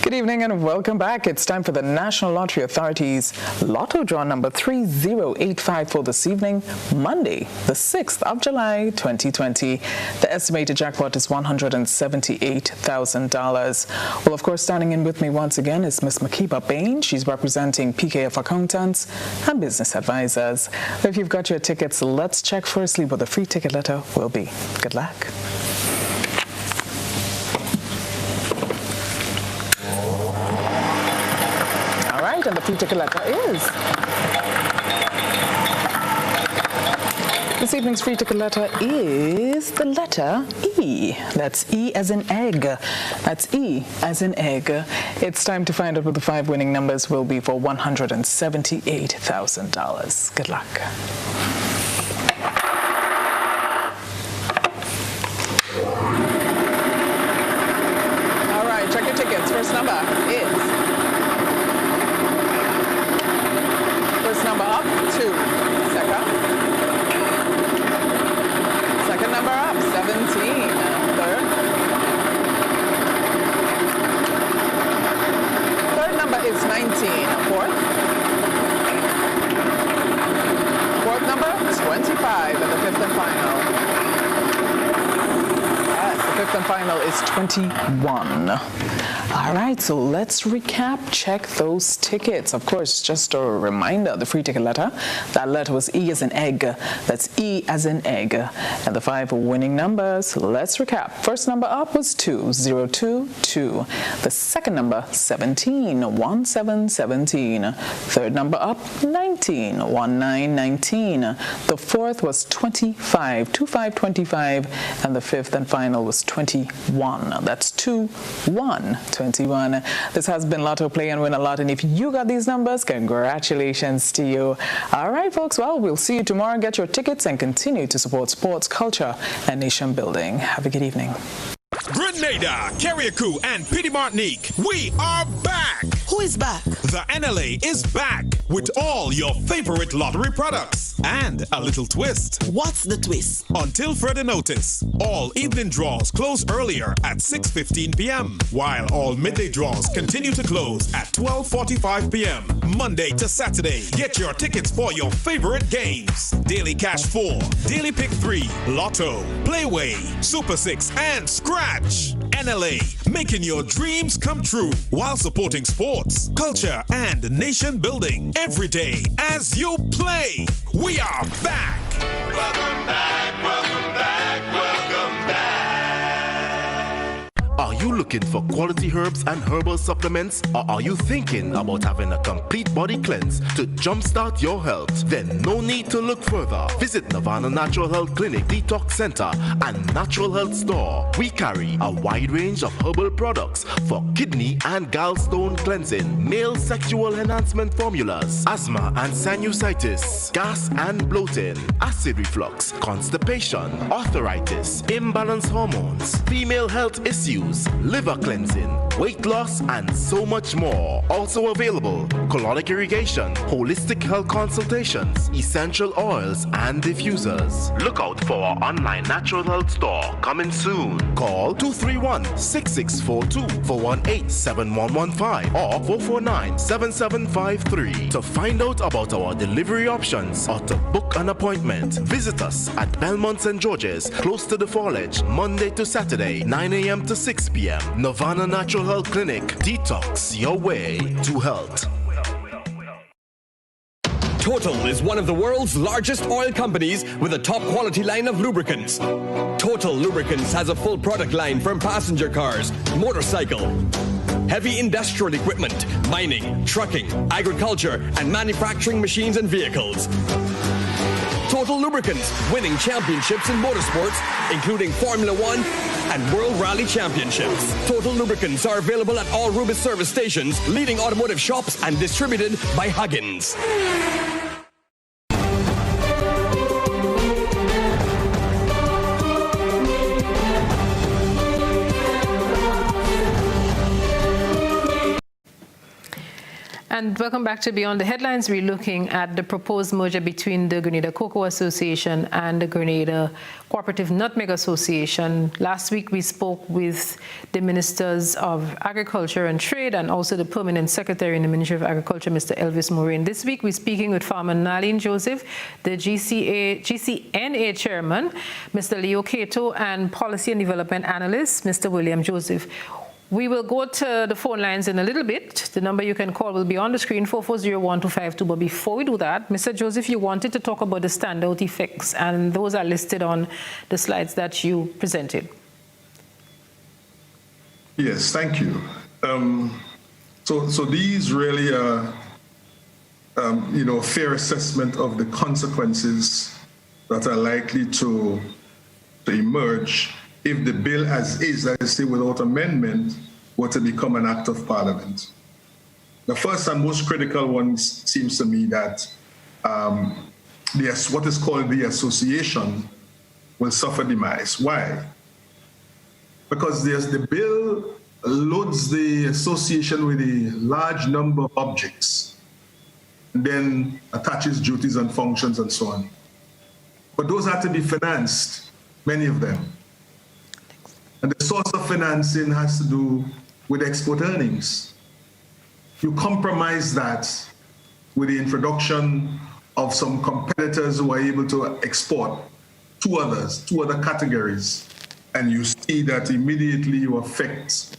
Good evening and welcome back. It's time for the National Lottery Authority's Lotto draw number 3085 for this evening, Monday, the 6th of July, 2020. The estimated jackpot is $178,000. Well, of course, standing in with me once again is Miss Makiba Bain. She's representing PKF Accountants and Business Advisors. If you've got your tickets, let's check firstly what the free ticket letter will be. Good luck. And the free ticket letter is this evening's free ticket letter is the letter E. That's E as in egg. That's E as in egg. It's time to find out what the 5 winning numbers will be for $178,000. Good luck. All right, check your tickets. First number is number up, 2. Second number up, 17. Third number is 19. Fourth number, 25. And the fifth and final. Yes, the fifth and final is 21. All right, so let's recap, check those tickets. Of course, just a reminder, the free ticket letter, that letter was E as in egg. That's E as in egg. And the 5 winning numbers, let's recap. First number up was 2022. The second number, 17. Third number up, 19. The fourth was 25. And the fifth and final was 21. That's 21. This has been Lotto Play and Win a Lot, and if you got these numbers, congratulations to you. All right, folks, well, we'll see you tomorrow. Get your tickets and continue to support sports, culture, and nation building. Have a good evening. Grenada, Carriacou, and Petite Martinique, we are back! Who is back? The NLA is back with all your favorite lottery products and a little twist. What's the twist? Until further notice, all evening draws close earlier at 6:15 p.m., while all midday draws continue to close at 12:45 p.m., Monday to Saturday. Get your tickets for your favorite games. Daily Cash 4, Daily Pick 3, Lotto, Playway, Super 6, and Scratch. NLA, making your dreams come true while supporting sports, culture, and nation building every day as you play. We are back. Welcome back, welcome back, welcome back. Are you looking for quality herbs and herbal supplements, or are you thinking about having a complete body cleanse to jumpstart your health? Then no need to look further. Visit Nirvana Natural Health Clinic, Detox Center, and Natural Health Store. We carry a wide range of herbal products for kidney and gallstone cleansing, male sexual enhancement formulas, asthma and sinusitis, gas and bloating, acid reflux, constipation, arthritis, imbalanced hormones, female health issues, liver cleansing, weight loss, and so much more. Also available, colonic irrigation, holistic health consultations, essential oils, and diffusers. Look out for our online natural health store coming soon. Call 231-6642 418-7115 or 449-7753 to find out about our delivery options or to book an appointment. Visit us at Belmont St. George's, close to the Fallage, Monday to Saturday, 9 a.m. to 6 p.m. Nirvana Natural Natural Health Clinic. Detox your way to health. Total is one of the world's largest oil companies with a top quality line of lubricants. Total Lubricants has a full product line from passenger cars, motorcycle, heavy industrial equipment, mining, trucking, agriculture, and manufacturing machines and vehicles. Total Lubricants, winning championships in motorsports, including Formula One and World Rally Championships. Total Lubricants are available at all Rubis service stations, leading automotive shops, and distributed by Huggins. And welcome back to Beyond the Headlines. We're looking at the proposed merger between the Grenada Cocoa Association and the Grenada Cooperative Nutmeg Association. Last week we spoke with the Ministers of Agriculture and Trade and also the Permanent Secretary in the Ministry of Agriculture, Mr. Elvis Moraine. This week we're speaking with Farmer Nalin Joseph, the GCNA Chairman, Mr. Leo Cato, and Policy and Development Analyst, Mr. William Joseph. We will go to the phone lines in a little bit. The number you can call will be on the screen, 440-1252. But before we do that, Mr. Joseph, you wanted to talk about the standout effects, and those are listed on the slides that you presented. Yes, thank you. So these really are, fair assessment of the consequences that are likely to emerge if the bill as is, that is, without amendment, were to become an act of parliament. The first and most critical one seems to me that what is called the association will suffer demise. Why? Because the bill loads the association with a large number of objects, and then attaches duties and functions and so on. But those have to be financed, many of them. And the source of financing has to do with export earnings. You compromise that with the introduction of some competitors who are able to export two other categories, and you see that immediately you affect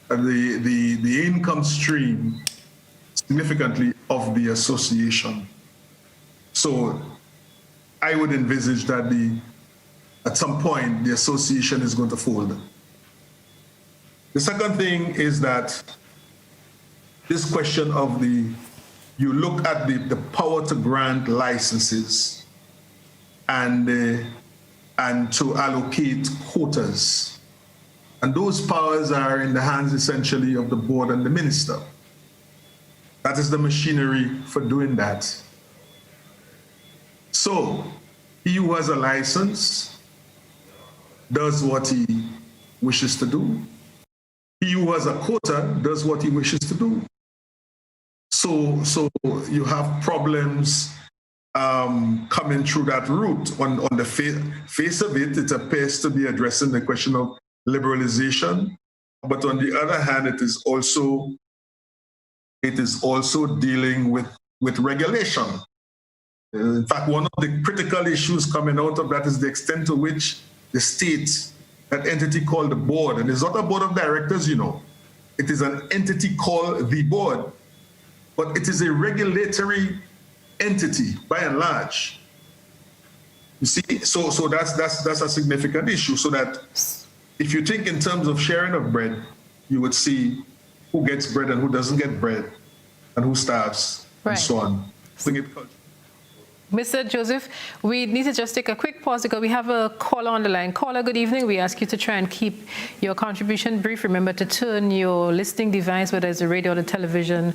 the income stream significantly of the association. So I would envisage that at some point, the association is going to fold. The second thing is that this question of you look at the power to grant licenses and to allocate quotas. And those powers are in the hands essentially of the board and the minister. That is the machinery for doing that. So he who has a license does what he wishes to do. He who has a quota does what he wishes to do. So you have problems coming through that route. On the face of it, it appears to be addressing the question of liberalization. But on the other hand, it is also dealing with regulation. In fact, one of the critical issues coming out of that is the extent to which the state, that entity called the board, and it's not a board of directors, it is an entity called the board, but it is a regulatory entity by and large. You see, so that's a significant issue. So that if you think in terms of sharing of bread, you would see who gets bread and who doesn't get bread, and who starves, and so on. Mr. Joseph, we need to just take a quick pause because we have a caller on the line. Caller, good evening. We ask you to try and keep your contribution brief. Remember to turn your listening device, whether it's the radio or the television,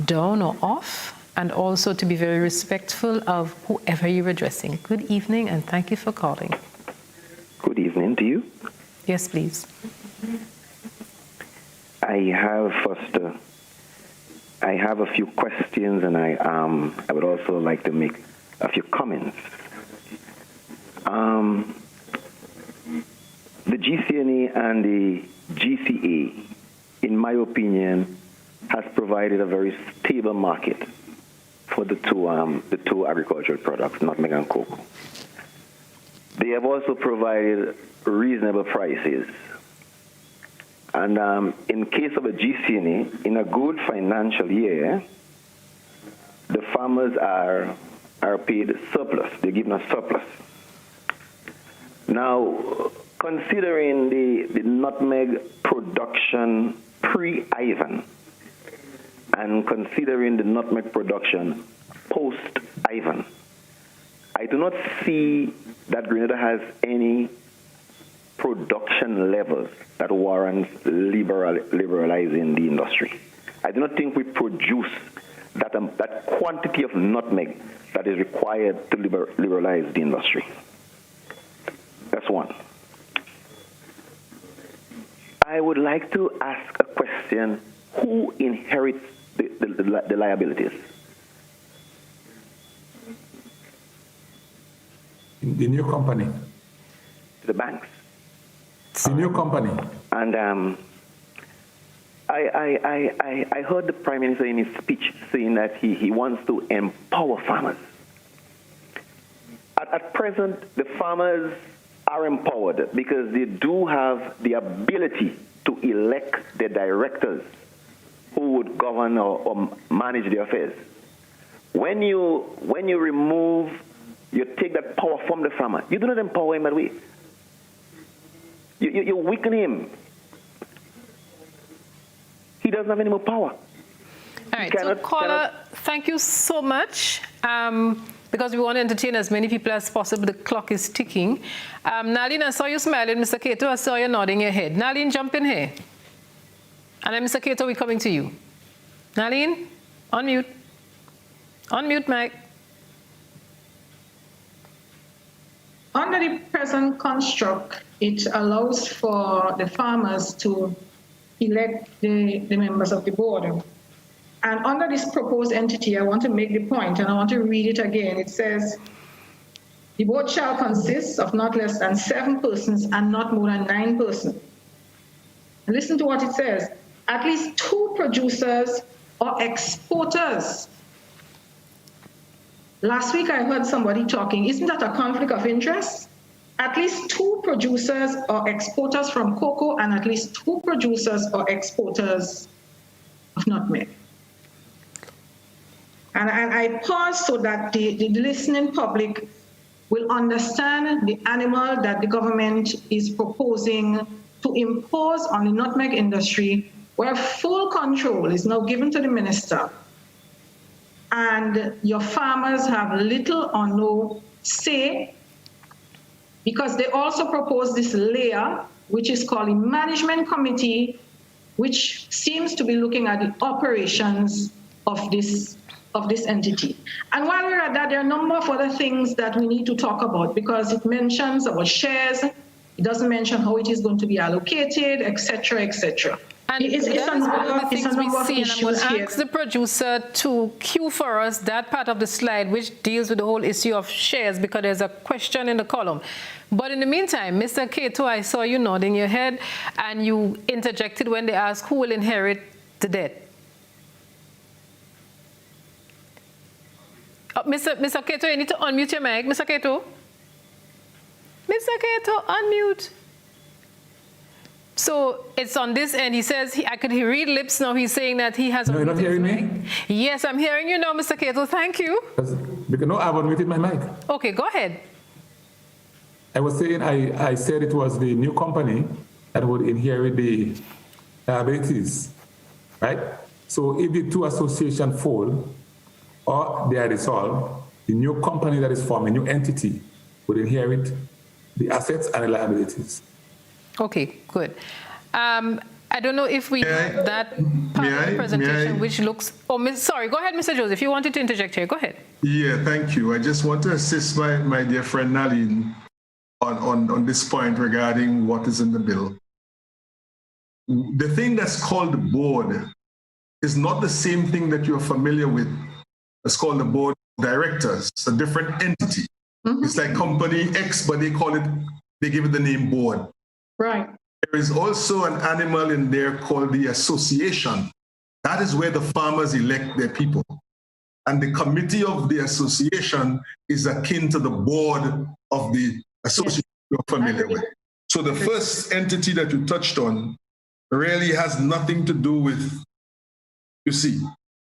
down or off, and also to be very respectful of whoever you're addressing. Good evening, and thank you for calling. Good evening to you. Yes, please. I have a few questions, and I would also like to make a few comments. The GCNA and the GCA, in my opinion, has provided a very stable market for the two agricultural products, nutmeg and cocoa. They have also provided reasonable prices. And in case of a GCNA, in a good financial year, the farmers are paid surplus. They're given a surplus. Now, considering the nutmeg production pre-Ivan and considering the nutmeg production post-Ivan, I do not see that Grenada has any production levels that warrants liberalizing the industry. I do not think we produce that quantity of nutmeg that is required to liberalize the industry. That's one. I would like to ask a question: who inherits the liabilities? The new company. The banks. The new company. And I heard the Prime Minister in his speech saying that he wants to empower farmers. At present, the farmers are empowered because they do have the ability to elect their directors who would govern or manage their affairs. When you take that power from the farmer, you do not empower him that way. You weaken him. He doesn't have any more power. All right, so caller, thank you so much. Because we want to entertain as many people as possible, the clock is ticking. Nalin, I saw you smiling. Mr. Cato, I saw you nodding your head. Nalin, jump in here. And then, Mr. Cato, we're coming to you. Nalin, unmute. Unmute, Mike. Under the present construct, it allows for the farmers to elect the members of the board. And under this proposed entity, I want to make the point, and I want to read it again. It says, the board shall consist of not less than 7 persons and not more than 9 persons. And listen to what it says. At least 2 producers or exporters. Last week I heard somebody talking, isn't that a conflict of interest? At least 2 producers or exporters from cocoa and at least 2 producers or exporters of nutmeg. And I pause so that the listening public will understand the animal that the government is proposing to impose on the nutmeg industry, where full control is now given to the minister. And your farmers have little or no say, because they also propose this layer, which is called a management committee, which seems to be looking at the operations of this entity. And while we're at that, there are a number of other things that we need to talk about, because it mentions about shares, it doesn't mention how it is going to be allocated, et cetera, et cetera. And it's one of the things we see, and I'm going to ask the producer to cue for us that part of the slide which deals with the whole issue of shares, because there's a question in the column. But in the meantime, Mr. Cato, I saw you nodding your head, and you interjected when they asked who will inherit the debt. Mr. Cato, you need to unmute your mic. Mr. Cato? Mr. Cato, unmute. So it's on this end. He says, I could read lips now. He's saying that he has... No, you're not hearing me? Yes, I'm hearing you now, Mr. Cato. Thank you. Because no, I've unmuted my mic. Okay, go ahead. I was saying, I said it was the new company that would inherit the liabilities, right? So if the 2 associations fold or they are dissolved, the new company that is formed, a new entity, would inherit the assets and the liabilities. Okay, good. I don't know if we have that part of the presentation which looks... Oh, sorry, go ahead, Mr. Joseph. You wanted to interject here. Go ahead. Yeah, thank you. I just want to assist my dear friend Nalin on this point regarding what is in the bill. The thing that's called the board is not the same thing that you're familiar with. It's called the board of directors. It's a different entity. Mm-hmm. It's like company X, but they give it the name board. Right. There is also an animal in there called the association. That is where the farmers elect their people. And the committee of the association is akin to the board of the association you're familiar with. So the first entity that you touched on really has nothing to do with, you see.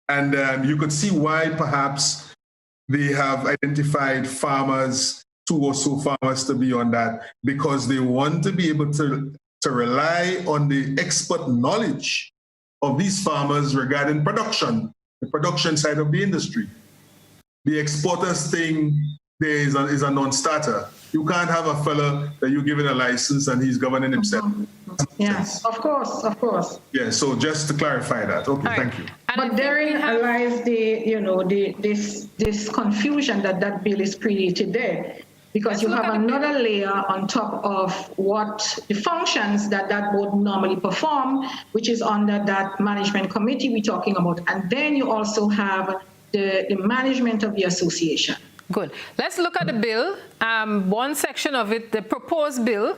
And you could see why perhaps they have identified farmers, 2 or so farmers to be on that, because they want to be able to rely on the expert knowledge of these farmers regarding production, the production side of the industry. The exporters thing there is a non-starter. You can't have a fella that you're giving a license and he's governing himself. Yes, of course. Yeah, so just to clarify that. Okay, thank you. But therein lies this confusion that bill is created there, because you have another layer on top of what the functions that board normally perform, which is under that management committee we're talking about, and then you also have the management of the association. Good. Let's look at the bill. One section of it, the proposed bill.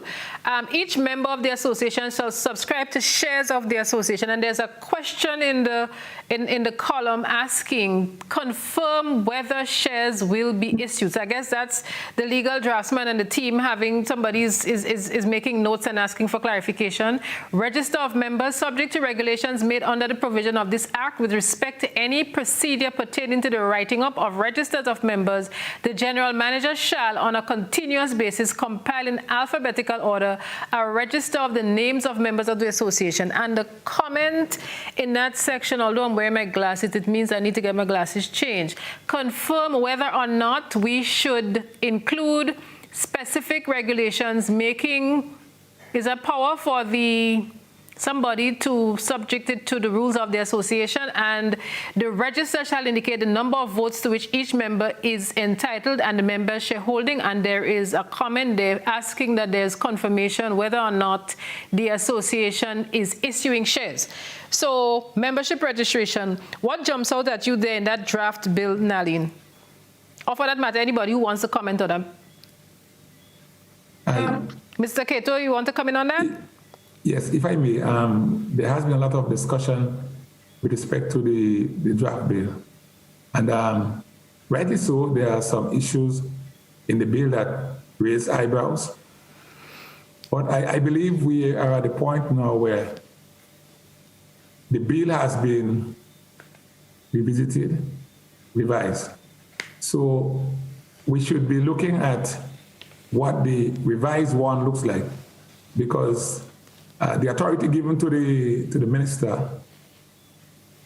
Each member of the association shall subscribe to shares of the association, and there's a question in the column asking, confirm whether shares will be issued. So I guess that's the legal draftsman and the team having somebody is making notes and asking for clarification. Register of members subject to regulations made under the provision of this act with respect to any procedure pertaining to the writing up of registers of members. The general manager shall, on a continuous basis, compile in alphabetical order a register of the names of members of the association. And the comment in that section, although I'm wearing my glasses, it means I need to get my glasses changed. Confirm whether or not we should include specific regulations making, is a power for somebody to subject it to the rules of the association, and the register shall indicate the number of votes to which each member is entitled and the member's shareholding. And there is a comment there asking that there's confirmation whether or not the association is issuing shares. So membership registration, what jumps out at you there in that draft bill, Nalin? Or for that matter, anybody who wants to comment on that? Mr. Cato, you want to comment on that? Yes, if I may, there has been a lot of discussion with respect to the draft bill. And rightly so, there are some issues in the bill that raise eyebrows. But I believe we are at the point now where the bill has been revisited, revised. So we should be looking at what the revised one looks like, because the authority given to the minister,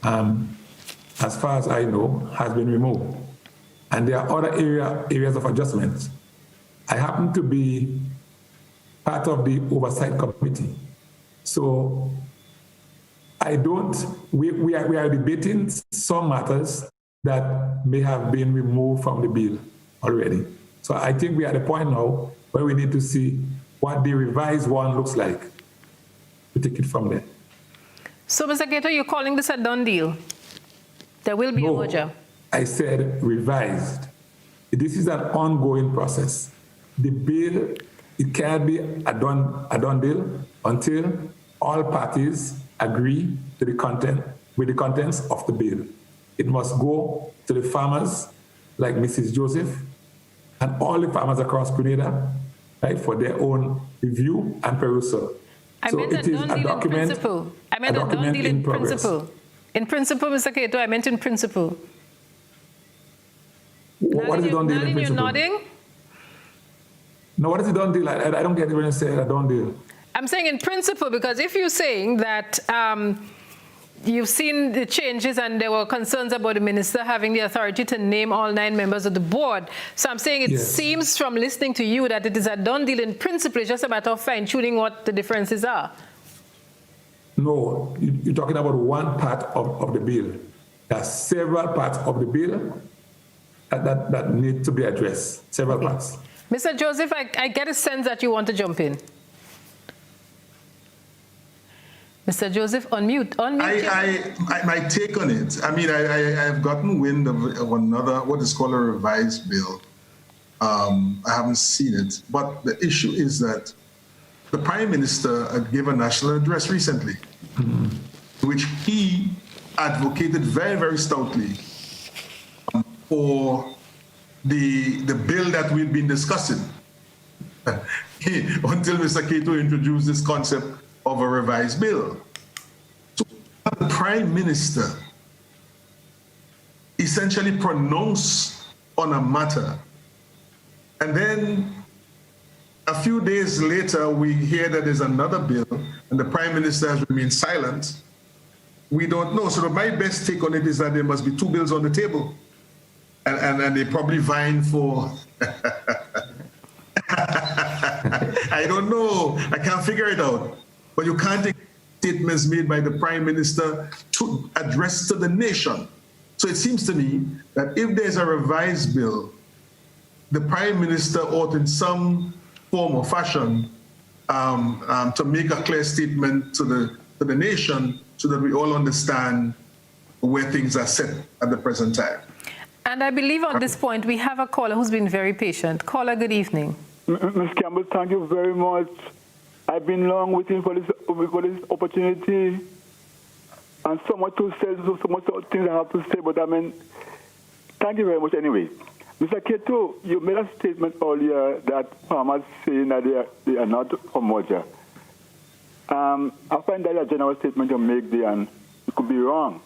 as far as I know, has been removed. And there are other areas of adjustments. I happen to be part of the oversight committee. So we are debating some matters that may have been removed from the bill already. So I think we are at the point now where we need to see what the revised one looks like, to take it from there. So, Mr. Gator, you're calling this a done deal? There will be a merger? I said revised. This is an ongoing process. The bill, it can't be a done deal until all parties agree to the contents of the bill. It must go to the farmers, like Mrs. Joseph, and all the farmers across Grenada, right, for their own review and perusal. I meant a done deal in principle. I meant a done deal in principle. In principle, Mr. Cato, I meant in principle. What is a done deal in principle? You're nodding? No, what is a done deal? I don't get it when you say a done deal. I'm saying in principle, because if you're saying that you've seen the changes and there were concerns about the minister having the authority to name all 9 members of the board. So I'm saying it seems from listening to you that it is a done deal in principle. It's just a matter of fine-tuning what the differences are. No, you're talking about one part of the bill. There are several parts of the bill that need to be addressed, several parts. Mr. Joseph, I get a sense that you want to jump in. Mr. Joseph, unmute. My take on it, I mean, I've gotten wind of another, what is called a revised bill. I haven't seen it, but the issue is that the Prime Minister gave a national address recently, which he advocated very, very stoutly for the bill that we've been discussing until Mr. Cato introduced this concept of a revised bill. So the Prime Minister essentially pronounce on a matter, and then a few days later we hear that there's another bill and the Prime Minister has remained silent. We don't know. So my best take on it is that there must be two bills on the table, and they're probably vying for I don't know. I can't figure it out. But you can't take statements made by the Prime Minister to address to the nation. So it seems to me that if there's a revised bill, the Prime Minister ought in some form or fashion to make a clear statement to the nation so that we all understand where things are set at the present time. And I believe on this point, we have a caller who's been very patient. Caller, good evening. Ms. Campbell, thank you very much. I've been long waiting for this opportunity, and so much to say, so much things I have to say, but I mean, thank you very much anyway. Mr. Cato, you made a statement earlier that farmers saying that they are not from merger. I find that a general statement you make there, and it could be wrong,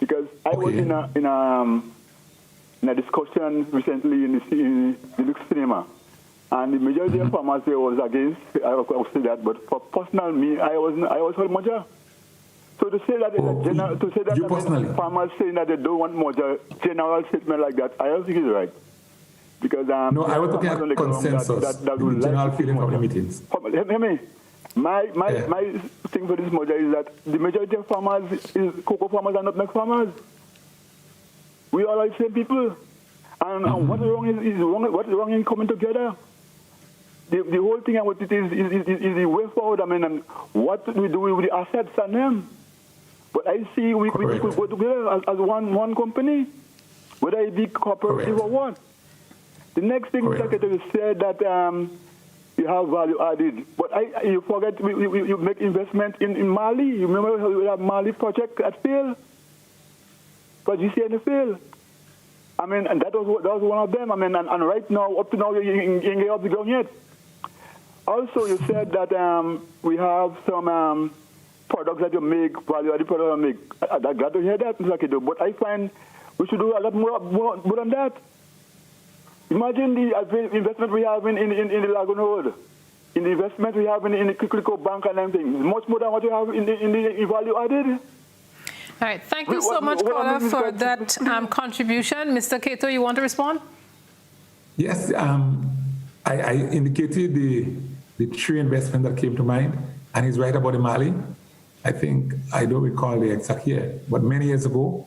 because I was in a discussion recently in the Lux Cinema, and the majority of farmers there was against. I will say that, but for personal me, I was for merger. So to say that farmers saying that they don't want merger, general statement like that, I don't think it's right. Because no, I was looking at consensus, that the general feeling of the meetings. Hear me. My thing for this merger is that the majority of farmers is cocoa farmers and nutmeg farmers. We all are the same people. And what's wrong in coming together? The whole thing about it is the way forward. I mean, and what we do with the assets and them. But I see we could go together as one company, whether it be cooperative or what. The next thing Mr. Keto said that you have value added. But you forget you make investment in Mali. You remember how we have Mali project that failed? But GCN failed. I mean, and that was one of them. I mean, and right now, up to now, you ain't get off the ground yet. Also, you said that we have some products that you make, value-added products you make. I got to hear that, Mr. Kido, but I find we should do a lot more than that. Imagine the investment we have in the Lagoon Road, in the investment we have in the Kikliko Bank and everything. Much more than what you have in the value-added. All right, thank you so much, caller, for that contribution. Mr. Cato, you want to respond? Yes, I indicated the three investment that came to mind, and he's right about the Mali. I think, I don't recall the exact year, but many years ago,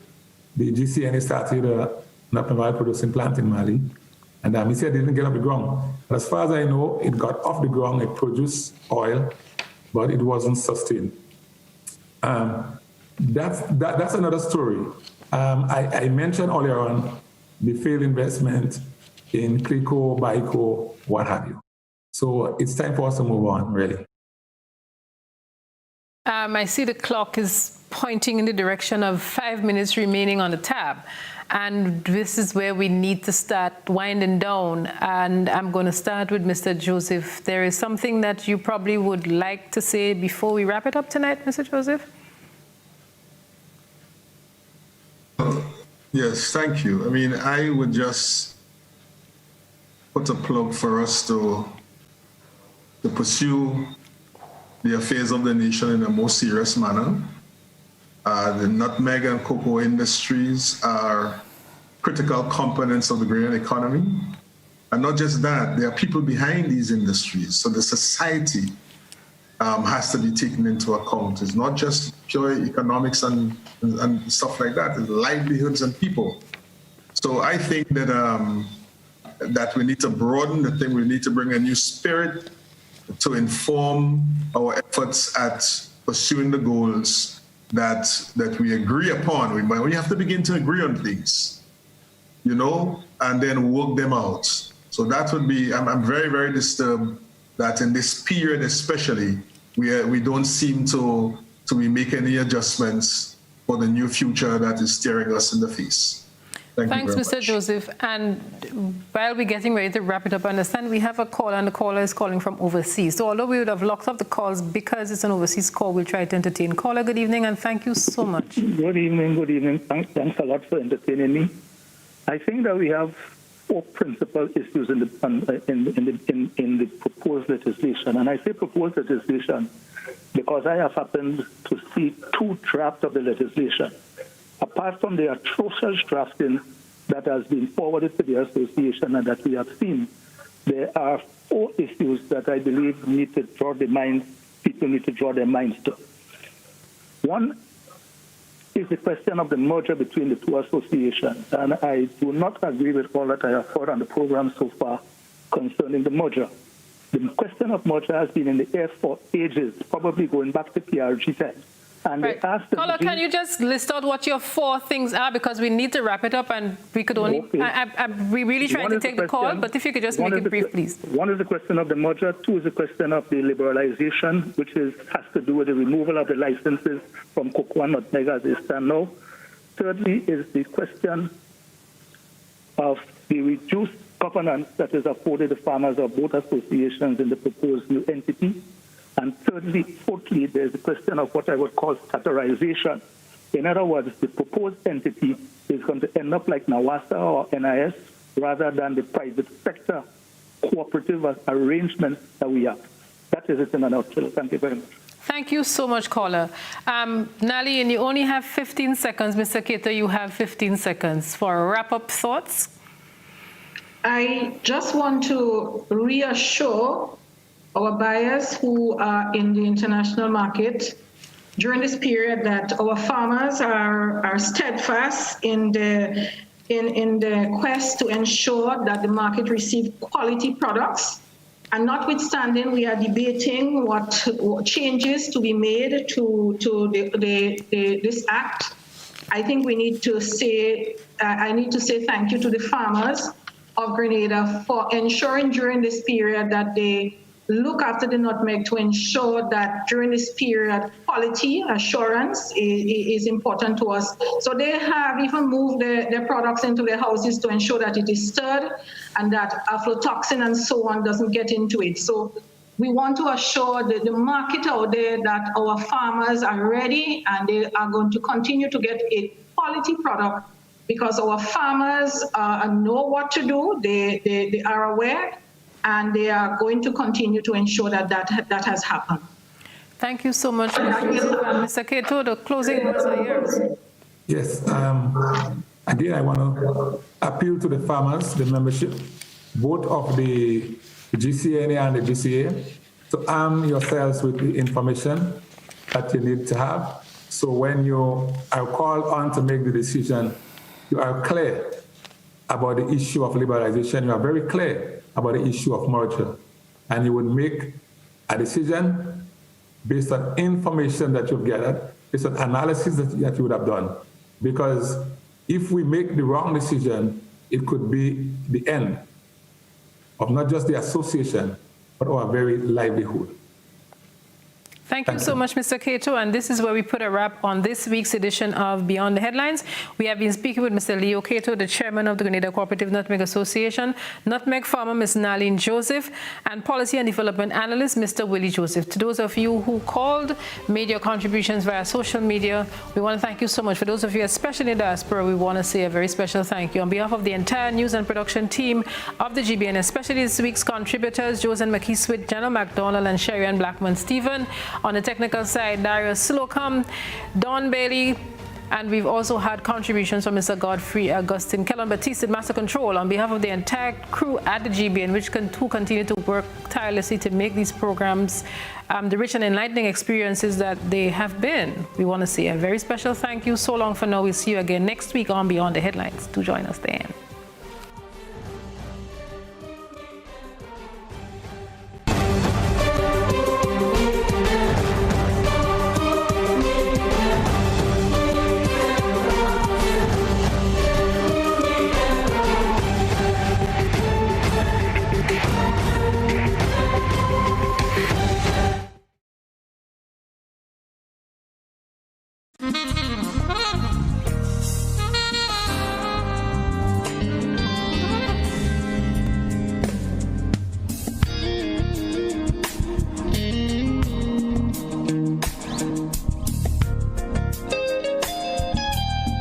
the GCNA started a nutmeg producing plant in Mali, and he said it didn't get off the ground. But as far as I know, it got off the ground, it produced oil, but it wasn't sustained. That's another story. I mentioned earlier on the failed investment in Clico, Baico, what have you. So it's time for us to move on, really. I see the clock is pointing in the direction of 5 minutes remaining on the tab. And this is where we need to start winding down. And I'm going to start with Mr. Joseph. There is something that you probably would like to say before we wrap it up tonight, Mr. Joseph? Yes, thank you. I mean, I would just put a plug for us to pursue the affairs of the nation in a more serious manner. The nutmeg and cocoa industries are critical components of the grain economy. And not just that, there are people behind these industries. So the society has to be taken into account. It's not just pure economics and stuff like that. It's livelihoods and people. So I think that that we need to broaden the thing. We need to bring a new spirit to inform our efforts at pursuing the goals that we agree upon. We have to begin to agree on things, you know, and then work them out. So that would be, I'm very, very disturbed that in this period especially, we don't seem to be making any adjustments for the new future that is staring us in the face. Thanks, Mr. Joseph. And while we're getting ready to wrap it up, I understand we have a caller, and the caller is calling from overseas. So although we would have locked up the calls because it's an overseas call, we'll try to entertain. Caller, good evening, and thank you so much. Good evening, good evening. Thanks a lot for entertaining me. I think that we have 4 principal issues in the proposed legislation. And I say proposed legislation because I have happened to see 2 drafts of the legislation. Apart from the atrocious drafting that has been forwarded to the association and that we have seen, there are 4 issues that I believe people need to draw their minds to. One is the question of the merger between the 2 associations. And I do not agree with all that I have heard on the program so far concerning the merger. The question of merger has been in the air for ages, probably going back to PRG times. And right. Caller, can you just list out what your 4 things are, because we need to wrap it up and we could only... Okay. We really trying to take the call, but if you could just make it brief, please. One is the question of the merger. 2 is the question of the liberalization, which has to do with the removal of the licenses from cocoa and nutmeg as they stand now. Thirdly is the question of the reduced governance that is afforded the farmers of both associations in the proposed new entity. And fourthly, there's the question of what I would call statutorization. In other words, the proposed entity is going to end up like NAWASA or NIS rather than the private sector cooperative arrangements that we have. That is it in a nutshell. Thank you very much. Thank you so much, caller. Nali, and you only have 15 seconds. Mr. Cato, you have 15 seconds for wrap-up thoughts. I just want to reassure our buyers who are in the international market during this period that our farmers are steadfast in the quest to ensure that the market receives quality products. And notwithstanding, we are debating what changes to be made to this act. I think we need to say, I need to say thank you to the farmers of Grenada for ensuring during this period that they look after the nutmeg to ensure that during this period, quality assurance is important to us. So they have even moved their products into their houses to ensure that it is stirred and that aflatoxin and so on doesn't get into it. So we want to assure the market out there that our farmers are ready and they are going to continue to get a quality product because our farmers know what to do, they are aware, and they are going to continue to ensure that has happened. Thank you so much, Mr. Cato. The closing words are yours. Yes. Again, I want to appeal to the farmers, the membership, both of the GCNA and the GCA, to arm yourselves with the information that you need to have. So when you are called on to make the decision, you are clear about the issue of liberalization. You are very clear about the issue of merger, and you would make a decision based on information that you've gathered, based on analysis that you would have done. Because if we make the wrong decision, it could be the end of not just the association, but our very livelihood. Thank you so much, Mr. Cato. And this is where we put a wrap on this week's edition of Beyond the Headlines. We have been speaking with Mr. Leo Cato, the chairman of the Grenada Cooperative Nutmeg Association, nutmeg farmer Ms. Nalene Joseph, and policy and development analyst Mr. Willie Joseph. To those of you who called, made your contributions via social media, we want to thank you so much. For those of you, especially in diaspora, we want to say a very special thank you. On behalf of the entire news and production team of the GBN, especially this week's contributors, Josen McKeeswit, Jenna McDonald, and Sherry-Ann Blackman-Stephen. On the technical side, Darius Slocum, Don Bailey, and we've also had contributions from Mr. Godfrey Augustine, Kellen Batiste, Master Control. On behalf of the entire crew at the GBN, who continue to work tirelessly to make these programs the rich and enlightening experiences that they have been, we want to say a very special thank you. So long for now. We'll see you again next week on Beyond the Headlines. Do join us then.